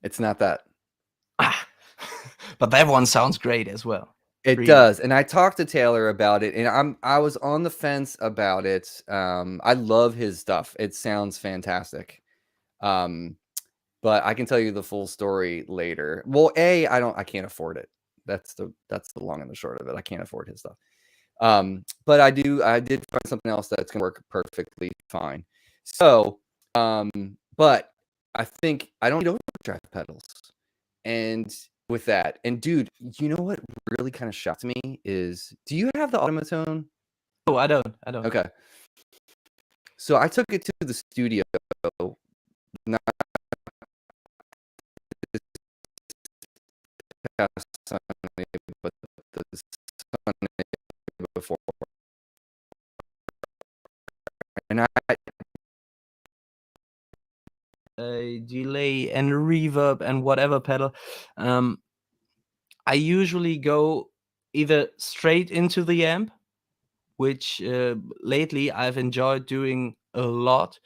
[SPEAKER 1] It's not that.
[SPEAKER 2] Ah, but that one sounds great as well.
[SPEAKER 1] It
[SPEAKER 2] Really.
[SPEAKER 1] does, and I talked to Taylor about it, and I was on the fence about it. I love his stuff. It sounds fantastic. Um, but I can tell you the full story later. Well, I can't afford it. That's the long and the short of it. I can't afford his stuff. But I did find something else that's gonna work perfectly fine. So, but I think I don't need overdrive pedals. And with that, and dude, you know what really kind of shocked me is, do you have the automaton?
[SPEAKER 2] Oh, I don't. I don't.
[SPEAKER 1] Okay. So I took it to the studio, not this past Sunday, but the Sunday before. And
[SPEAKER 2] a delay and reverb and whatever pedal, I usually go either straight into the amp, which lately I've enjoyed doing a lot,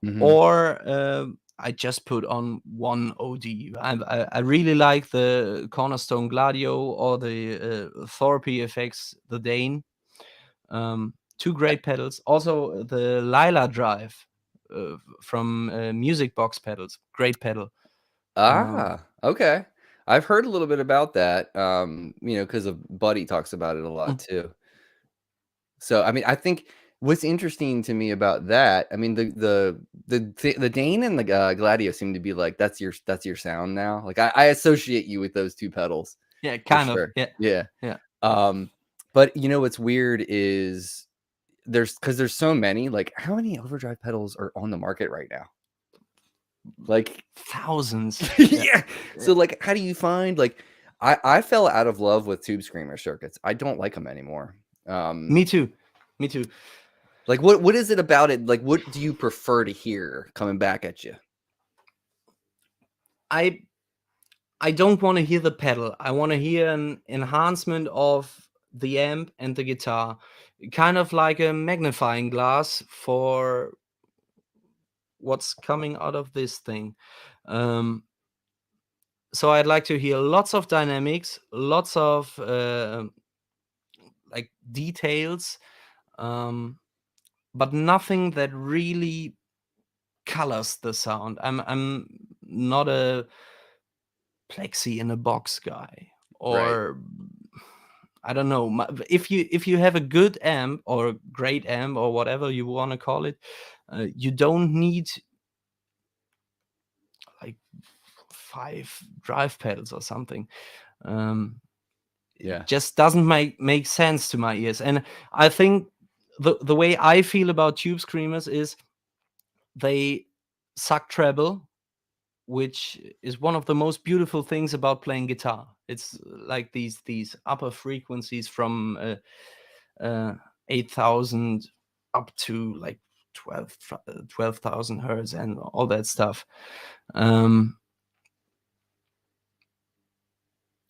[SPEAKER 1] Mhm.
[SPEAKER 2] or I just put on one OD. I really like the Cornerstone Gladio or the Thorpe effects, the Dane. Two great pedals. Also, the Lila Drive from Music Box Pedals, great pedal.
[SPEAKER 1] Okay. I've heard a little bit about that, because of Buddy talks about it a lot
[SPEAKER 2] Mm,
[SPEAKER 1] too. So, I mean, I think what's interesting to me about that, I mean, the Dane and the, Gladio seem to be like, that's your sound now. Like, I associate you with those 2 pedals
[SPEAKER 2] yeah,
[SPEAKER 1] for
[SPEAKER 2] kind of.
[SPEAKER 1] sure.
[SPEAKER 2] Yeah,
[SPEAKER 1] Yeah.
[SPEAKER 2] yeah.
[SPEAKER 1] Um, but what's weird is there's so many, like, how many overdrive pedals are on the market right now? Like
[SPEAKER 2] Thousands. Yeah.
[SPEAKER 1] yeah.
[SPEAKER 2] Yeah.
[SPEAKER 1] So, like, how do you find like I fell out of love with tube screamer circuits. I don't like them anymore.
[SPEAKER 2] Me too. Me too.
[SPEAKER 1] Like, what is it about it? Like, what do you prefer to hear coming back at you?
[SPEAKER 2] I I don't want to hear the pedal. I want to hear an enhancement of the amp and the guitar, kind of like a magnifying glass for what's coming out of this thing. Um, so I'd like to hear lots of dynamics, lots of like details, um, but nothing that really colors the sound. I'm not a plexi in a box guy,
[SPEAKER 1] Right.
[SPEAKER 2] or I don't know. If you have a good amp or a great amp or whatever you want to call it, you don't need like 5 drive pedals or something. Um, it
[SPEAKER 1] Yeah.
[SPEAKER 2] just doesn't make sense to my ears. And I think the way I feel about tube screamers is they suck treble, which is one of the most beautiful things about playing guitar. It's like these upper frequencies from 8,000 up to like 12,000 hertz and all that stuff. Um,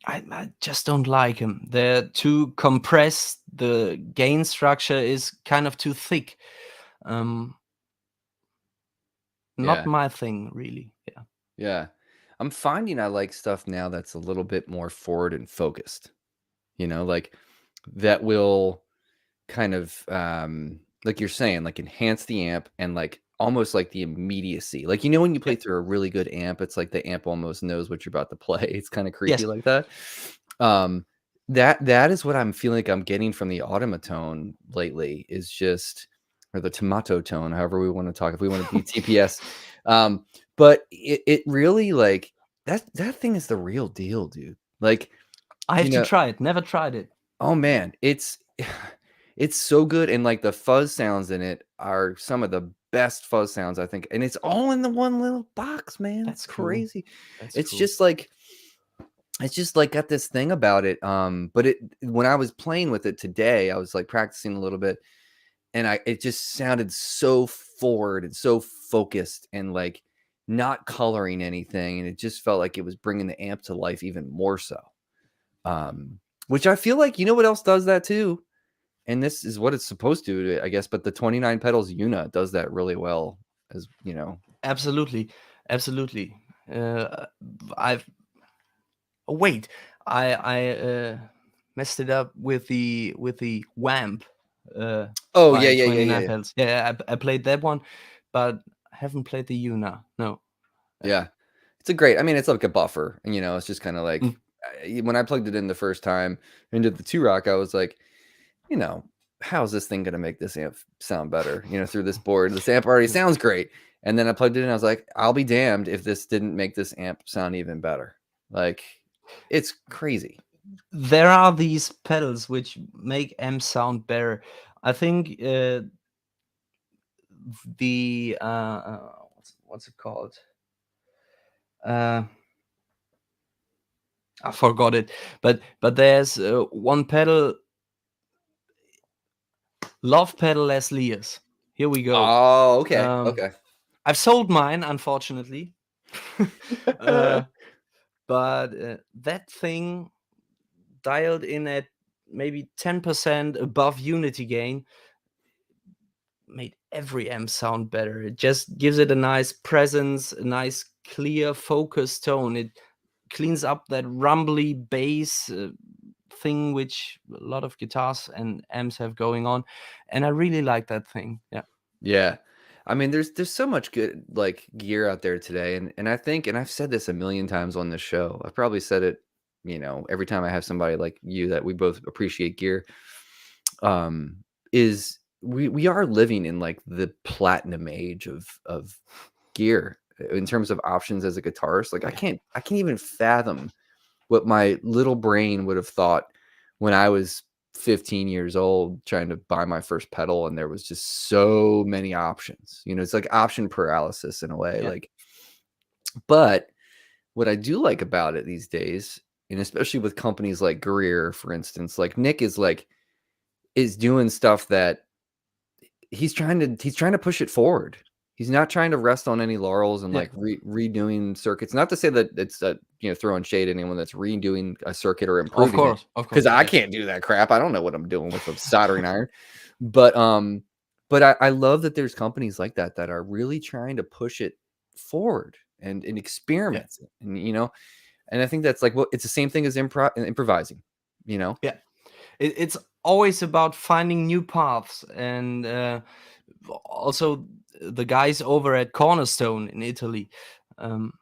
[SPEAKER 2] I just don't like them. They're too compressed. The gain structure is kind of too thick. Um, Not
[SPEAKER 1] Yeah.
[SPEAKER 2] my thing, really. Yeah.
[SPEAKER 1] Yeah. I'm finding I like stuff now that's a little bit more forward and focused. Like that will kind of like you're saying, like enhance the amp and like almost like the immediacy. Like when you
[SPEAKER 2] Yeah.
[SPEAKER 1] play through a really good amp, it's like the amp almost knows what you're about to play. It's kind of creepy
[SPEAKER 2] Yes.
[SPEAKER 1] like that. Um that is what I'm feeling like I'm getting from the automatone lately is just or the tomato tone, however we want to talk, if we want to be TPS. Um, but it really like that thing is the real deal, dude. Like,
[SPEAKER 2] I have
[SPEAKER 1] you
[SPEAKER 2] to
[SPEAKER 1] know,
[SPEAKER 2] try it. Never tried it.
[SPEAKER 1] oh man, it's so good, and like the fuzz sounds in it are some of the best fuzz sounds I think, and it's all in the one little box, man. It's
[SPEAKER 2] That's cool.
[SPEAKER 1] crazy.
[SPEAKER 2] That's
[SPEAKER 1] It's
[SPEAKER 2] cool.
[SPEAKER 1] just like got this thing about it. But it when I was playing with it today, I was like practicing a little bit, and it just sounded so forward and so focused and like not coloring anything, and it just felt like it was bringing the amp to life even more so. Um, which I feel like what else does that too? And this is what it's supposed to, I guess, but the 29 pedals Una does that really well as.
[SPEAKER 2] Absolutely. Absolutely. Uh, I've Oh, wait, I messed it up with the WAMP
[SPEAKER 1] Oh, yeah,
[SPEAKER 2] by
[SPEAKER 1] yeah, yeah, yeah,
[SPEAKER 2] 29
[SPEAKER 1] yeah.
[SPEAKER 2] Pedals. Yeah, I played that one, but I haven't played the Yuna. No. Yeah.
[SPEAKER 1] Yeah. It's a great I mean, it's like a buffer, and, it's just kinda
[SPEAKER 2] Mm.
[SPEAKER 1] like when I plugged it in the first time into the 2-rock, I was like, you know, "How is this thing gonna make this amp sound better, through this board? This amp already
[SPEAKER 2] Mm.
[SPEAKER 1] sounds great." And then I plugged it in, I was like, "I'll be damned if this didn't make this amp sound even better." Like, it's crazy.
[SPEAKER 2] There are these pedals which make amps sound better. I think what's it called? Uh, I forgot it. But there's one pedal, Love Pedal Les Lears. Here we go.
[SPEAKER 1] Oh, okay,
[SPEAKER 2] Um,
[SPEAKER 1] okay.
[SPEAKER 2] I've sold mine, unfortunately. uh, but that thing dialed in at maybe 10% above unity gain made every amp sound better. It just gives it a nice presence, a nice clear focused tone. It cleans up that rumbly bass thing which a lot of guitars and amps have going on, and I really like that thing. Yeah.
[SPEAKER 1] Yeah. I mean, there's so much good, like, gear out there today, and I think and I've said this a million times on this show. I've probably said it, every time I have somebody like you that we both appreciate gear, um, is we are living in, like, the platinum age of gear in terms of options as a guitarist. Like, I can't even fathom what my little brain would have thought when I was 15 years old trying to buy my first pedal, and there was just so many options. It's like option paralysis in a way.
[SPEAKER 2] Yeah.
[SPEAKER 1] Like, but what I do like about it these days, and especially with companies like Greer, for instance, like Nick is doing stuff that he's trying to push it forward. He's not trying to rest on any laurels and
[SPEAKER 2] Yeah.
[SPEAKER 1] like redoing circuits. Not to say that it's throwing shade at anyone that's redoing a circuit or
[SPEAKER 2] Of
[SPEAKER 1] improving it,
[SPEAKER 2] course. Of
[SPEAKER 1] because
[SPEAKER 2] course.
[SPEAKER 1] I
[SPEAKER 2] Yeah.
[SPEAKER 1] can't do that crap. I don't know what I'm doing with a soldering iron. But I love that there's companies like that that are really trying to push it forward and
[SPEAKER 2] Yeah.
[SPEAKER 1] experiment. And I think that's like, well, it's the same thing as improvising. You know.
[SPEAKER 2] Yeah. It's always about finding new paths, and also the guys over at Cornerstone in Italy, um,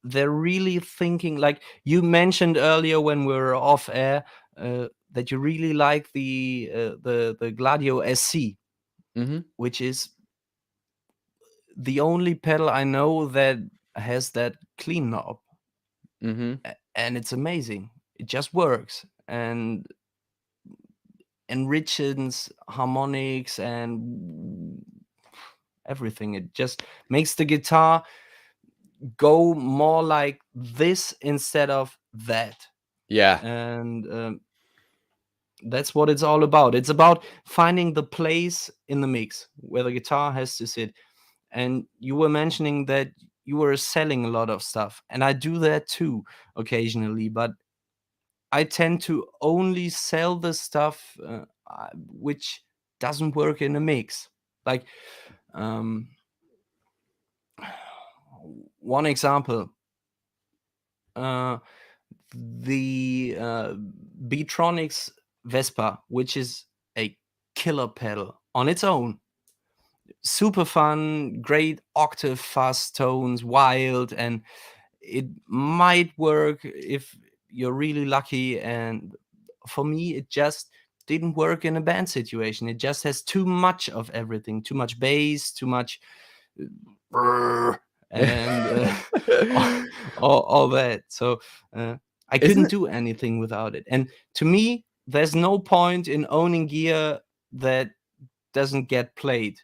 [SPEAKER 2] they're really thinking, like you mentioned earlier when we were off air, that you really like the Gladio SC,
[SPEAKER 1] Mm-hmm.
[SPEAKER 2] which is the only pedal I know that has that clean knob,
[SPEAKER 1] Mm-hmm.
[SPEAKER 2] and it's amazing. It just works and enriches harmonics and everything. It just makes the guitar go more like this instead of that.
[SPEAKER 1] Yeah.
[SPEAKER 2] And that's what it's all about. It's about finding the place in the mix where the guitar has to sit. And you were mentioning that you were selling a lot of stuff, and I do that too occasionally, but I tend to only sell the stuff which doesn't work in a mix. Like, um, one example, uh, the Beatronics Vespa, which is a killer pedal on its own. Super fun, great octave fuzz tones, wild, and it might work if you're really lucky. And for me, it just didn't work in a band situation. It just has too much of everything, too much bass, too much and all that. So I couldn't
[SPEAKER 1] Isn't
[SPEAKER 2] do anything without it. And to me, there's no point in owning gear that doesn't get played.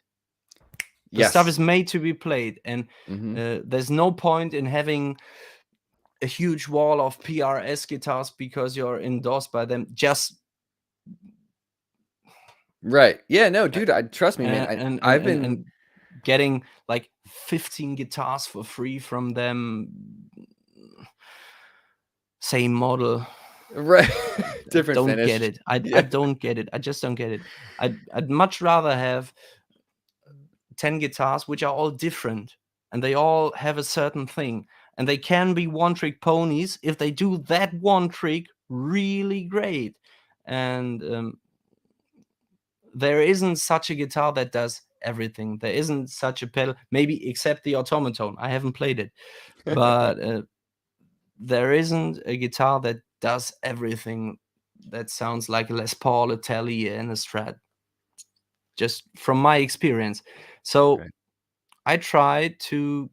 [SPEAKER 2] The stuff
[SPEAKER 1] Yes.
[SPEAKER 2] is made to be played, and
[SPEAKER 1] Mhm.
[SPEAKER 2] there's no point in having a huge wall of PRS guitars because you're endorsed by them. Just
[SPEAKER 1] Right. Yeah, no,
[SPEAKER 2] uh,
[SPEAKER 1] dude, I trust me, man. I
[SPEAKER 2] and and
[SPEAKER 1] I've
[SPEAKER 2] and
[SPEAKER 1] been
[SPEAKER 2] and getting like 15 guitars for free from them, same model.
[SPEAKER 1] right.
[SPEAKER 2] I
[SPEAKER 1] Different
[SPEAKER 2] don't get
[SPEAKER 1] finish.
[SPEAKER 2] it. I
[SPEAKER 1] Yeah.
[SPEAKER 2] don't get it. I just don't get it. I'd much rather have 10 guitars which are all different, and they all have a certain thing, and they can be one trick ponies if they do that one trick really great. And there isn't such a guitar that does everything. There isn't such a pedal, maybe except the automaton. I haven't played it, but there isn't a guitar that does everything that sounds like a Les Paul, a Tele, and a Strat, just from my experience. So
[SPEAKER 1] Right.
[SPEAKER 2] I try to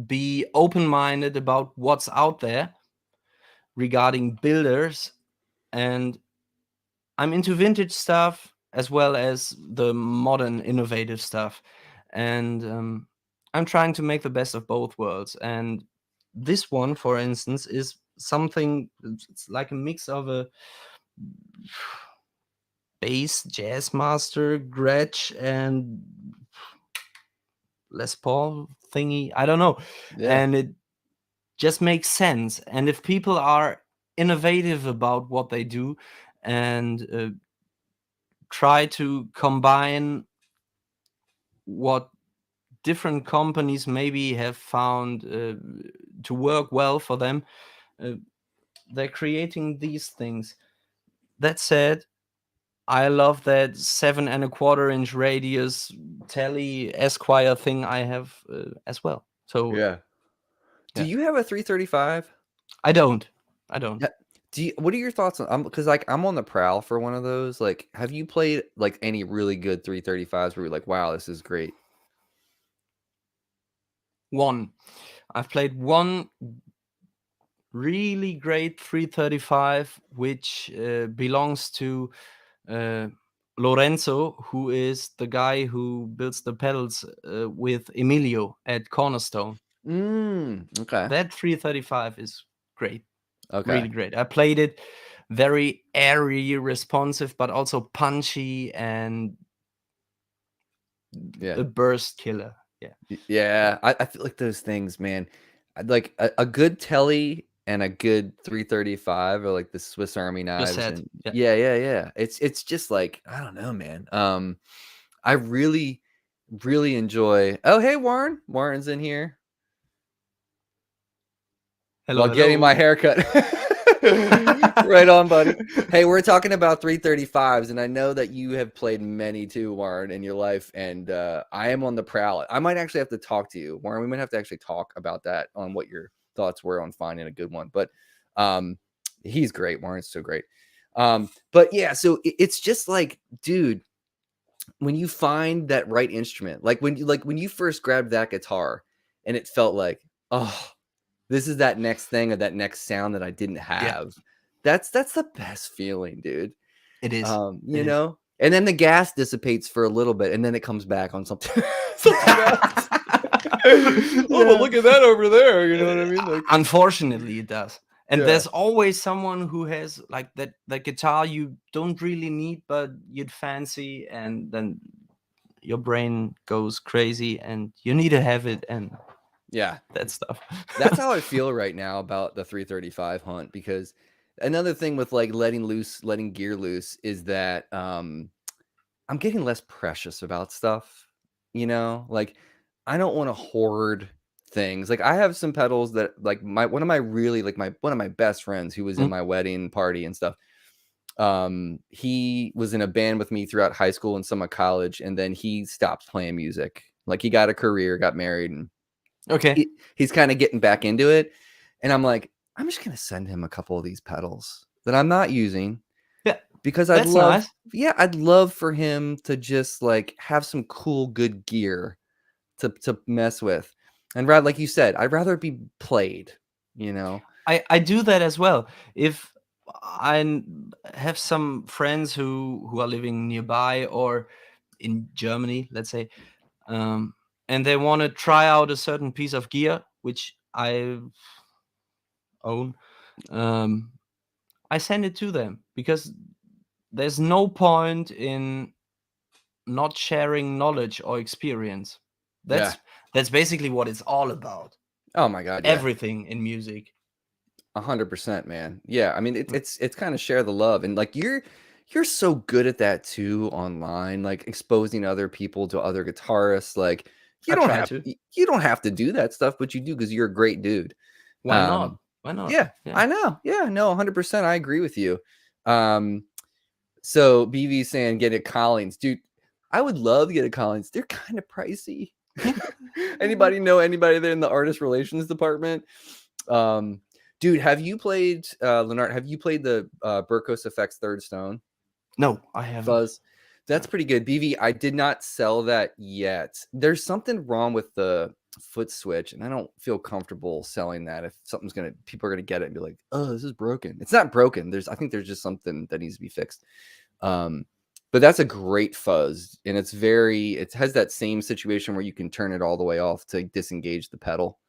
[SPEAKER 2] be open-minded about what's out there regarding builders, and I'm into vintage stuff as well as the modern innovative stuff. And I'm trying to make the best of both worlds. And this one, for instance, is something, it's like a mix of a bass jazz master Gretsch and Les Paul thingy. I don't know,
[SPEAKER 1] Yeah.
[SPEAKER 2] and it just makes sense. And if people are innovative about what they do and try to combine what different companies maybe have found to work well for them, uh, they're creating these things. That said, I love that 7.25 inch radius telly Esquire thing I have as well. So
[SPEAKER 1] Yeah. Do
[SPEAKER 2] yeah,
[SPEAKER 1] you have a 335?
[SPEAKER 2] I don't. I don't.
[SPEAKER 1] Ha Do you what are your thoughts on because, like, I'm on the prowl for one of those, like, have you played, like, any really good 335s where you're like, "Wow, this is great?"
[SPEAKER 2] One. I've played one really great 335, which belongs to uh, Lorenzo, who is the guy who builds the pedals with Emilio at Cornerstone.
[SPEAKER 1] Okay,
[SPEAKER 2] That 335 is great,
[SPEAKER 1] okay,
[SPEAKER 2] really great. I played it very airy, responsive, but also punchy and
[SPEAKER 1] yeah.
[SPEAKER 2] a burst killer. Yeah,
[SPEAKER 1] Yeah, I feel like those things, man, I'd like a good telly and a good 335 are like the Swiss Army
[SPEAKER 2] you're
[SPEAKER 1] knives,
[SPEAKER 2] set.
[SPEAKER 1] and
[SPEAKER 2] Yeah.
[SPEAKER 1] yeah, yeah, yeah. It's just like, I don't know, man. I really, really enjoy Oh, hey, Warren. Warren's in here.
[SPEAKER 2] Hello,
[SPEAKER 1] While getting my
[SPEAKER 2] hello.
[SPEAKER 1] haircut. Right on, buddy. Hey, we're talking about 335s, and I know that you have played many too, Warren, in your life, and I am on the prowl. I might actually have to talk to you, Warren. We might have to actually talk about that on what your thoughts were on finding a good one. But um, he's great. Warren's so great. But yeah, so it's just like, dude, when you find that right instrument, like when you first grabbed that guitar, and it felt like, oh, this is that next thing or that next sound that I didn't
[SPEAKER 2] Yeah,
[SPEAKER 1] have. That's the best feeling, dude.
[SPEAKER 2] it is. It
[SPEAKER 1] You
[SPEAKER 2] is.
[SPEAKER 1] know? And then the gas dissipates for a little bit and then it comes back on something something else. Oh, but
[SPEAKER 2] Yeah.
[SPEAKER 1] look at that over there. You know what I mean? Like,
[SPEAKER 2] Unfortunately, it does. And
[SPEAKER 1] yeah.
[SPEAKER 2] there's always someone who has like that guitar you don't really need, but you'd fancy, and then your brain goes crazy, and you need to have it, and
[SPEAKER 1] Yeah.
[SPEAKER 2] that stuff.
[SPEAKER 1] That's how I feel right now about the 335 hunt because another thing with like letting gear loose is that I'm getting less precious about stuff, you know? Like, I don't wanna hoard things. Like, I have some pedals that like, my one of my really like, my one of my best friends who was in
[SPEAKER 2] Mm,
[SPEAKER 1] my wedding party and stuff, he was in a band with me throughout high school and some of college, and then he stopped playing music. Like, he got a career, got married, and
[SPEAKER 2] okay.
[SPEAKER 1] he's kinda getting back into it, and I'm like, "I'm just gonna send him a couple of these pedals that I'm not using
[SPEAKER 2] Yeah,
[SPEAKER 1] because
[SPEAKER 2] that's nice.
[SPEAKER 1] I'd love for him to just, like, have some cool, good gear to mess with. And rather like you said, I'd rather it be played, you know?
[SPEAKER 2] I do that as well. If have some friends who are living nearby or in Germany, let's say, um, and they want to try out a certain piece of gear which I own, um, I send it to them because there's no point in not sharing knowledge or experience.
[SPEAKER 1] Yeah.
[SPEAKER 2] That's basically what it's all about.
[SPEAKER 1] Oh my god, yeah.
[SPEAKER 2] Everything in music.
[SPEAKER 1] 100%, man. Yeah, I mean, it's kinda share the love, and, like, you're so good at that too online, like, exposing other people to other guitarists, like,
[SPEAKER 2] I try to.
[SPEAKER 1] you don't have to do that stuff, but you do because 'cause you're a great dude.
[SPEAKER 2] Why not?
[SPEAKER 1] Um,
[SPEAKER 2] Why not?
[SPEAKER 1] yeah,
[SPEAKER 2] Yeah.
[SPEAKER 1] I know. Yeah, no, 100%, I agree with you. Um, so BV saying, "Get a Collins." Dude, I would love to get a Collins. They're kinda pricey.
[SPEAKER 2] Yeah.
[SPEAKER 1] Anybody know anybody there in the artist relations department? Um, dude, have you played, Lennart, have you played the, Burkos Effects Third Stone?
[SPEAKER 2] No, I haven't.
[SPEAKER 1] Fuzz? That's pretty good. BV, I did not sell that yet. There's something wrong with the foot switch, and I don't feel comfortable selling that if people are gonna get it and be like, "Oh, this is broken." It's not broken. I think there's just something that needs to be fixed. Um, but that's a great fuzz, and it has that same situation where you can turn it all the way off to disengage the pedal.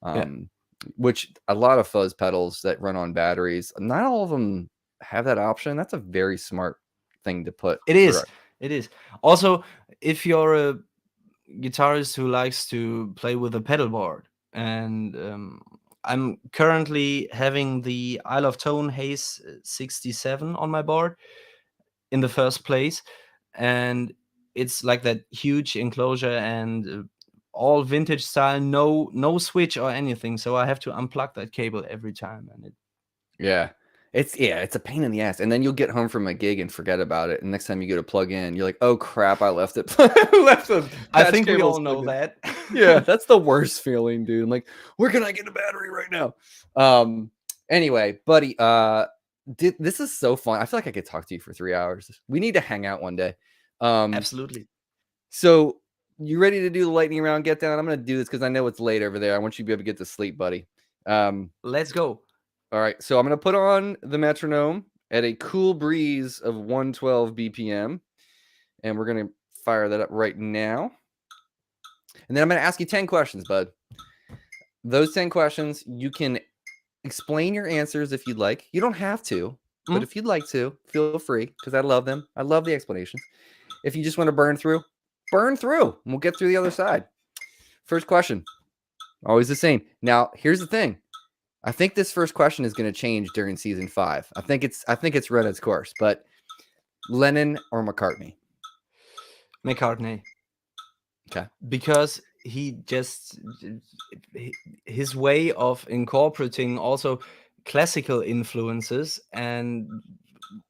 [SPEAKER 2] Yeah.
[SPEAKER 1] Um, which a lot of fuzz pedals that run on batteries, not all of them have that option. That's a very smart thing to put
[SPEAKER 2] It
[SPEAKER 1] for
[SPEAKER 2] is. It is. Also, if you're a guitarist who likes to play with a pedal board, and I'm currently having the Isle of Tone Haze 67 on my board in the first place, and it's like that huge enclosure and all vintage style, no switch or anything. So I have to unplug that cable every time, and
[SPEAKER 1] Yeah. It's a pain in the ass. And then you'll get home from a gig and forget about it. And next time you go to plug in, you're like, oh crap, I left it. Left the
[SPEAKER 2] I
[SPEAKER 1] patch
[SPEAKER 2] think we
[SPEAKER 1] cables
[SPEAKER 2] all know
[SPEAKER 1] plugged in.
[SPEAKER 2] that.
[SPEAKER 1] Yeah, that's the worst feeling, dude. I'm like, where can I get a battery right now? Anyway, buddy, this is so fun. I feel like I could talk to you for 3 hours. We need to hang out one day.
[SPEAKER 2] Absolutely.
[SPEAKER 1] So you ready to do the lightning round get down? I'm gonna do this because I know it's late over there. I want you to be able to get to sleep, buddy.
[SPEAKER 2] Let's go.
[SPEAKER 1] All right, so I'm going to put on the metronome at a cool breeze of 112 BPM, and we're going to fire that up right now. And then I'm going to ask you 10 questions, bud. Those 10 questions, you can explain your answers if you'd like. You don't have to, but if you'd like to, feel free, because I love them. I love the explanations. If you just want to burn through, and we'll get through the other side. First question, always the same. Now, here's the thing. I think this first question is going to change during season 5. I think it's run its course, but Lennon or McCartney?
[SPEAKER 2] McCartney.
[SPEAKER 1] Okay.
[SPEAKER 2] Because his way of incorporating also classical influences and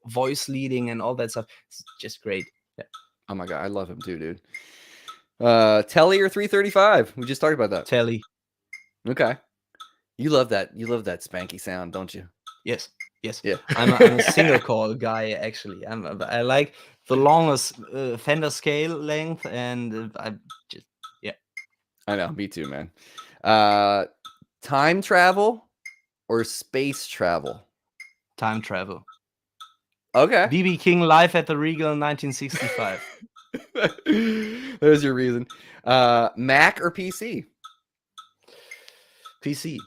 [SPEAKER 2] voice leading and all that stuff, it's just great. Yeah.
[SPEAKER 1] Oh my God, I love him too, dude. Telly or 335? We just talked about that.
[SPEAKER 2] Telly.
[SPEAKER 1] Okay. You love that spanky sound, don't you?
[SPEAKER 2] Yes.
[SPEAKER 1] Yeah.
[SPEAKER 2] I'm a single coil guy, actually. I like the longest Fender scale length, and
[SPEAKER 1] I know, me too, man. Time travel or space travel?
[SPEAKER 2] Time travel.
[SPEAKER 1] Okay.
[SPEAKER 2] BB King live at the Regal in 1965.
[SPEAKER 1] There's your reason. Mac or PC?
[SPEAKER 2] PC.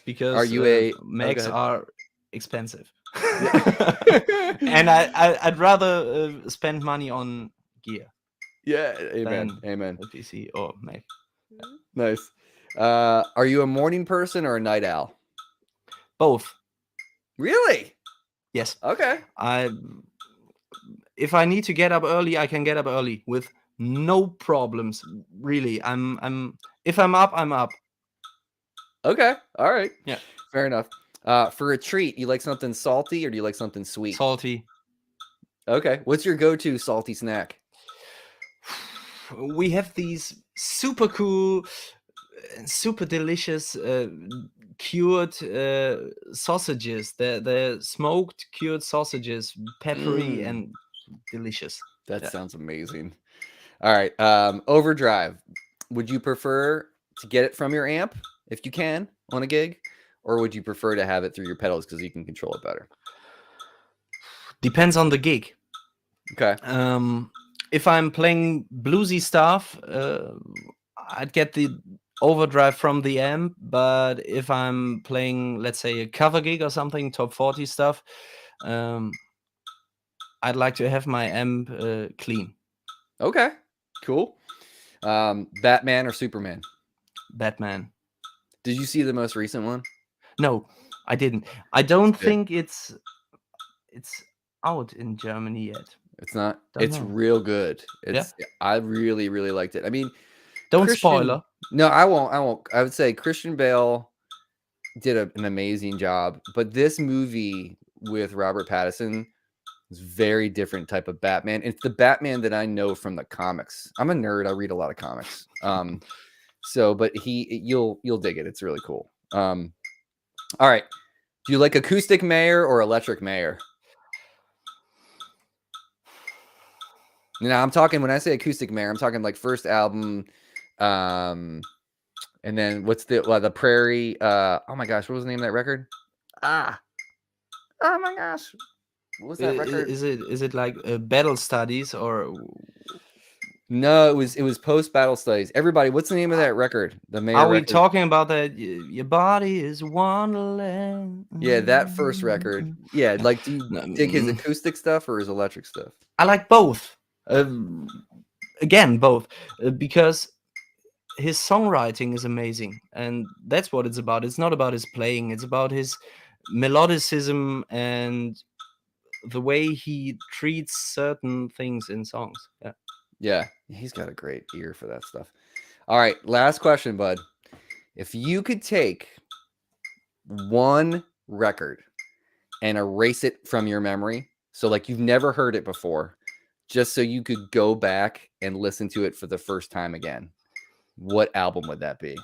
[SPEAKER 2] Because
[SPEAKER 1] are you
[SPEAKER 2] Macs are expensive.
[SPEAKER 1] Yeah.
[SPEAKER 2] And I'd rather spend money on gear.
[SPEAKER 1] Yeah, amen.
[SPEAKER 2] A PC or Mac.
[SPEAKER 1] Nice. Are you a morning person or a night owl?
[SPEAKER 2] Both.
[SPEAKER 1] Really?
[SPEAKER 2] Yes.
[SPEAKER 1] Okay.
[SPEAKER 2] If I need to get up early, I can get up early with no problems. Really, if I'm up, I'm up.
[SPEAKER 1] Okay. All right.
[SPEAKER 2] Yeah.
[SPEAKER 1] Fair enough. For a treat, you like something salty or do you like something sweet?
[SPEAKER 2] Salty.
[SPEAKER 1] Okay. What's your go-to salty snack?
[SPEAKER 2] We have these super cool, super delicious cured sausages. They're smoked cured sausages, peppery and delicious.
[SPEAKER 1] That sounds amazing. All right. Overdrive. Would you prefer to get it from your amp if you can on a gig, or would you prefer to have it through your pedals because you can control it better?
[SPEAKER 2] Depends on the gig.
[SPEAKER 1] Okay.
[SPEAKER 2] If I'm playing bluesy stuff, I'd get the overdrive from the amp. But if I'm playing, let's say, a cover gig or something, top 40 stuff, I'd like to have my amp clean.
[SPEAKER 1] Okay, cool. Batman or Superman?
[SPEAKER 2] Batman.
[SPEAKER 1] Did you see the most recent one?
[SPEAKER 2] No, I didn't. I don't think it's out in Germany yet.
[SPEAKER 1] It's not. It's real good. I really, really liked it. I mean,
[SPEAKER 2] don't spoiler.
[SPEAKER 1] No, I won't. I would say Christian Bale did an amazing job, but this movie with Robert Pattinson is very different type of Batman. It's the Batman that I know from the comics. I'm a nerd. I read a lot of comics. But you'll dig it. It's really cool. All right. Do you like acoustic Mayer or electric Mayer? Now I'm talking, when I say acoustic Mayer, I'm talking like first album, and then what's the Prairie? Oh my gosh, what was the name of that record? Oh my gosh, what was that record?
[SPEAKER 2] Is it like Battle Studies or?
[SPEAKER 1] No, it was post Battle Studies. Everybody, what's the name of that record? The Mayer.
[SPEAKER 2] Are we talking about that? Your body is Wonderland.
[SPEAKER 1] Yeah, that first record. Yeah, like, do you dig his acoustic stuff or his electric stuff?
[SPEAKER 2] I like both. again, both, because his songwriting is amazing, and that's what it's about. It's not about his playing, it's about his melodicism and the way he treats certain things in songs. Yeah.
[SPEAKER 1] Yeah, he's got a great ear for that stuff. All right, last question, bud. If you could take one record and erase it from your memory, so like you've never heard it before, just so you could go back and listen to it for the first time again, what album would that be?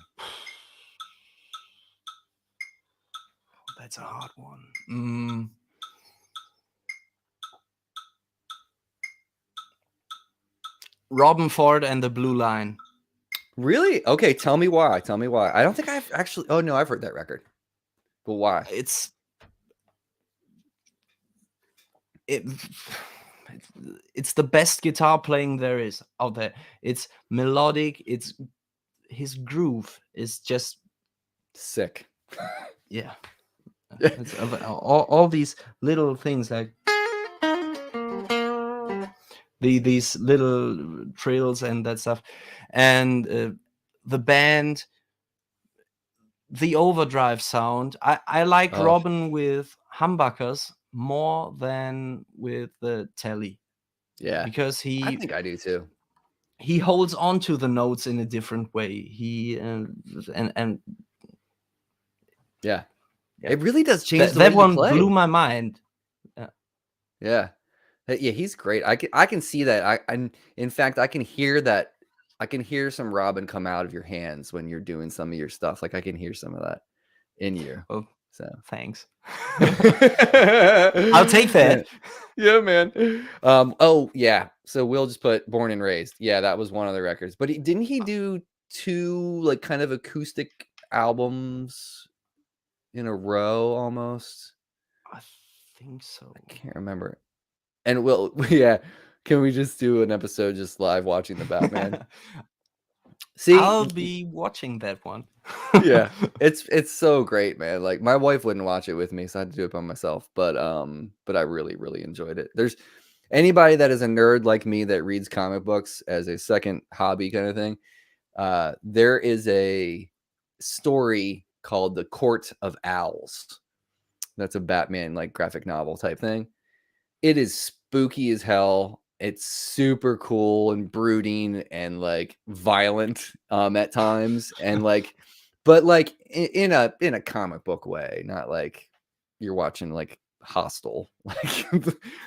[SPEAKER 2] That's a hard one. Robin Ford and the Blue Line.
[SPEAKER 1] Really? Okay, tell me why. Tell me why. I don't think I've actually. Oh no, I've heard that record. But why?
[SPEAKER 2] It, it's the best guitar playing there is out there. It's melodic. It's his groove is just
[SPEAKER 1] Sick.
[SPEAKER 2] yeah. It's all these little things like these little trills and that stuff, and the band, the overdrive sound. I like
[SPEAKER 1] Oh,
[SPEAKER 2] Robin with humbuckers more than with the telly,
[SPEAKER 1] yeah.
[SPEAKER 2] because
[SPEAKER 1] I think I do too.
[SPEAKER 2] he holds on to the notes in a different way. He and
[SPEAKER 1] Yeah.
[SPEAKER 2] yeah,
[SPEAKER 1] It really does change
[SPEAKER 2] that
[SPEAKER 1] the way
[SPEAKER 2] that
[SPEAKER 1] you
[SPEAKER 2] one
[SPEAKER 1] play.
[SPEAKER 2] blew my mind.
[SPEAKER 1] Yeah. Yeah, he's great. I can see that. In fact, I can hear that. I can hear some Robin come out of your hands when you're doing some of your stuff. Like I can hear some of that in you.
[SPEAKER 2] Oh,
[SPEAKER 1] So
[SPEAKER 2] thanks. I'll take
[SPEAKER 1] yeah.
[SPEAKER 2] that.
[SPEAKER 1] Yeah, man. Oh yeah. So Will just put Born and Raised. Yeah, that was one of the records. But didn't he do two like kind of acoustic albums in a row almost?
[SPEAKER 2] I think so.
[SPEAKER 1] I can't remember. And Will, yeah, can we just do an episode just live watching the Batman?
[SPEAKER 2] I'll
[SPEAKER 1] See,
[SPEAKER 2] be watching that one.
[SPEAKER 1] yeah, it's so great, man. Like my wife wouldn't watch it with me, so I had to do it by myself. But I really, really enjoyed it. There's anybody that is a nerd like me that reads comic books as a second hobby kind of thing. There is a story called The Court of Owls. That's a Batman like graphic novel type thing. It is spooky as hell. It's super cool and brooding and like violent at times and like but like in a comic book way, not like you're watching like Hostel like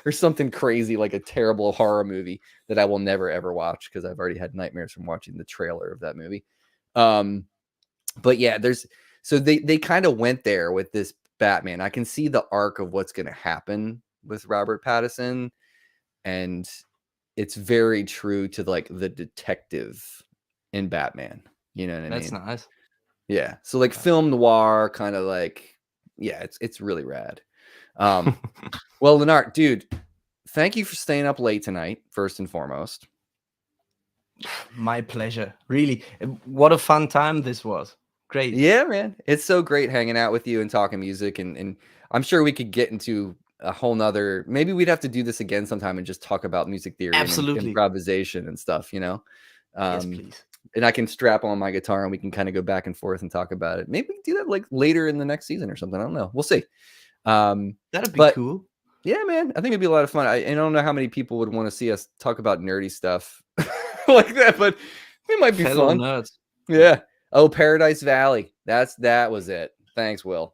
[SPEAKER 1] or something crazy like a terrible horror movie that I will never ever watch because I've already had nightmares from watching the trailer of that movie. Um but yeah, there's so they kind of went there with this Batman. I can see the arc of what's going to happen with Robert Pattinson, and it's very true to like the detective in Batman. You know what I
[SPEAKER 2] That's
[SPEAKER 1] mean?
[SPEAKER 2] nice.
[SPEAKER 1] Yeah. So like film noir, kind of like yeah, it's really rad. Well, Lennart, dude, thank you for staying up late tonight. First and foremost.
[SPEAKER 2] My pleasure. Really, what a fun time this was. Great.
[SPEAKER 1] Yeah, man. It's so great hanging out with you and talking music and I'm sure we could get into a whole nother maybe we'd have to do this again sometime and just talk about music theory and
[SPEAKER 2] Absolutely.
[SPEAKER 1] improvisation and stuff, you know?
[SPEAKER 2] Yes,
[SPEAKER 1] Um,
[SPEAKER 2] please.
[SPEAKER 1] and I can strap on my guitar and we can kind of go back and forth and talk about it. Maybe we can do that like later in the next season or something. I don't know. We'll see.
[SPEAKER 2] That'd be
[SPEAKER 1] But
[SPEAKER 2] cool.
[SPEAKER 1] yeah, man, I think it'd be a lot of fun. I don't know how many people would want to see us talk about nerdy stuff like that, but it might be
[SPEAKER 2] Fellow
[SPEAKER 1] fun.
[SPEAKER 2] nerds.
[SPEAKER 1] Yeah. Oh, Paradise Valley. That was it. Thanks, Will.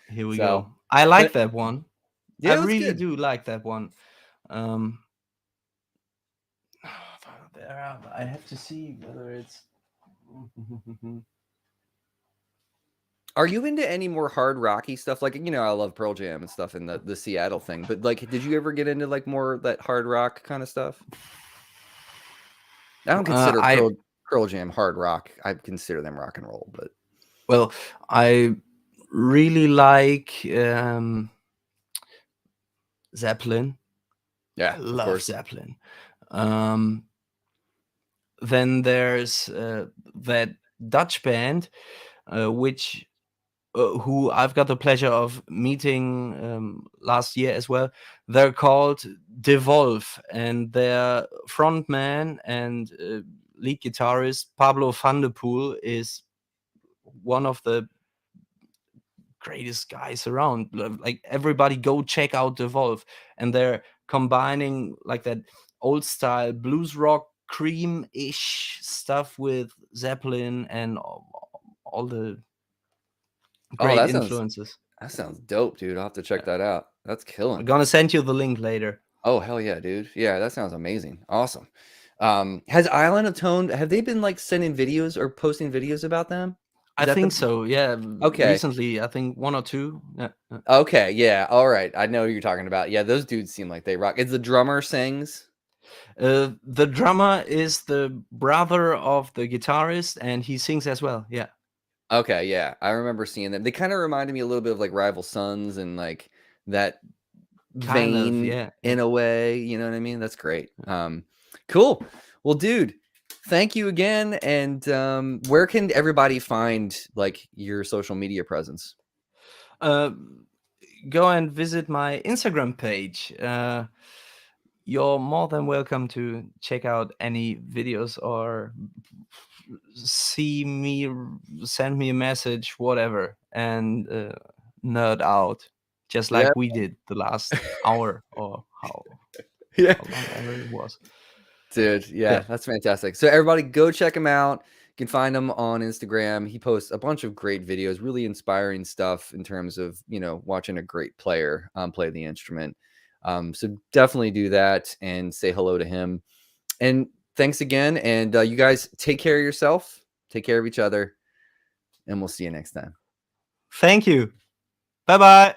[SPEAKER 2] Here we
[SPEAKER 1] So,
[SPEAKER 2] go. I like
[SPEAKER 1] but
[SPEAKER 2] that one. I
[SPEAKER 1] yeah, it was
[SPEAKER 2] really
[SPEAKER 1] good.
[SPEAKER 2] do like that one. I have to see whether it's.
[SPEAKER 1] Are you into any more hard rocky stuff? Like, you know, I love Pearl Jam and stuff and the Seattle thing, but like, did you ever get into like more that hard rock kind of stuff? I don't consider
[SPEAKER 2] I
[SPEAKER 1] Pearl Jam hard rock. I consider them rock and roll, but
[SPEAKER 2] well, I really like Zeppelin.
[SPEAKER 1] yeah,
[SPEAKER 2] I
[SPEAKER 1] of
[SPEAKER 2] love
[SPEAKER 1] course.
[SPEAKER 2] Zeppelin. Then there's that Dutch band, which who I've got the pleasure of meeting last year as well. They're called Devolve, and their frontman and lead guitarist Pablo van der Poel is one of the greatest guys around. Like, everybody go check out Devolve, and they're combining like that old style blues rock cream-ish stuff with Zeppelin and all the
[SPEAKER 1] Oh,
[SPEAKER 2] great influences.
[SPEAKER 1] that sounds dope, dude. I'll have to check that out. That's
[SPEAKER 2] I'm
[SPEAKER 1] killing.
[SPEAKER 2] gonna send you the link later.
[SPEAKER 1] Oh, hell yeah, dude. Yeah, that sounds amazing. Awesome. Has Island of Tone, have they been like sending videos or posting videos about them? Is
[SPEAKER 2] I
[SPEAKER 1] that
[SPEAKER 2] think
[SPEAKER 1] the
[SPEAKER 2] so. Yeah,
[SPEAKER 1] Okay.
[SPEAKER 2] recently I think one or two. Yeah.
[SPEAKER 1] Okay, yeah. All right. I know who you're talking about. Yeah, those dudes seem like they rock. Is the drummer sings?
[SPEAKER 2] The drummer is the brother of the guitarist, and he sings as well. Yeah,
[SPEAKER 1] Okay, yeah. I remember seeing them. They kind of reminded me a little bit of like Rival Sons and like that
[SPEAKER 2] kind of.
[SPEAKER 1] vein
[SPEAKER 2] Yeah, yeah.
[SPEAKER 1] in a way, you know what I mean? That's great. Cool. Well, dude, thank you again. And where can everybody find like your social media presence?
[SPEAKER 2] Uh, Go and visit my Instagram page. You're more than welcome to check out any videos or see me, send me a message, whatever, and nerd out, just
[SPEAKER 1] Yeah.
[SPEAKER 2] like we did the last hour, or
[SPEAKER 1] Yeah.
[SPEAKER 2] how long ever it was.
[SPEAKER 1] Dude, yeah,
[SPEAKER 2] Yeah.
[SPEAKER 1] that's fantastic. So everybody go check him out. You can find him on Instagram. He posts a bunch of great videos, really inspiring stuff in terms of, watching a great player play the instrument. So definitely do that and say hello to him. And thanks again. And you guys take care of yourself, take care of each other, and we'll see you next time.
[SPEAKER 2] Thank you. Bye bye.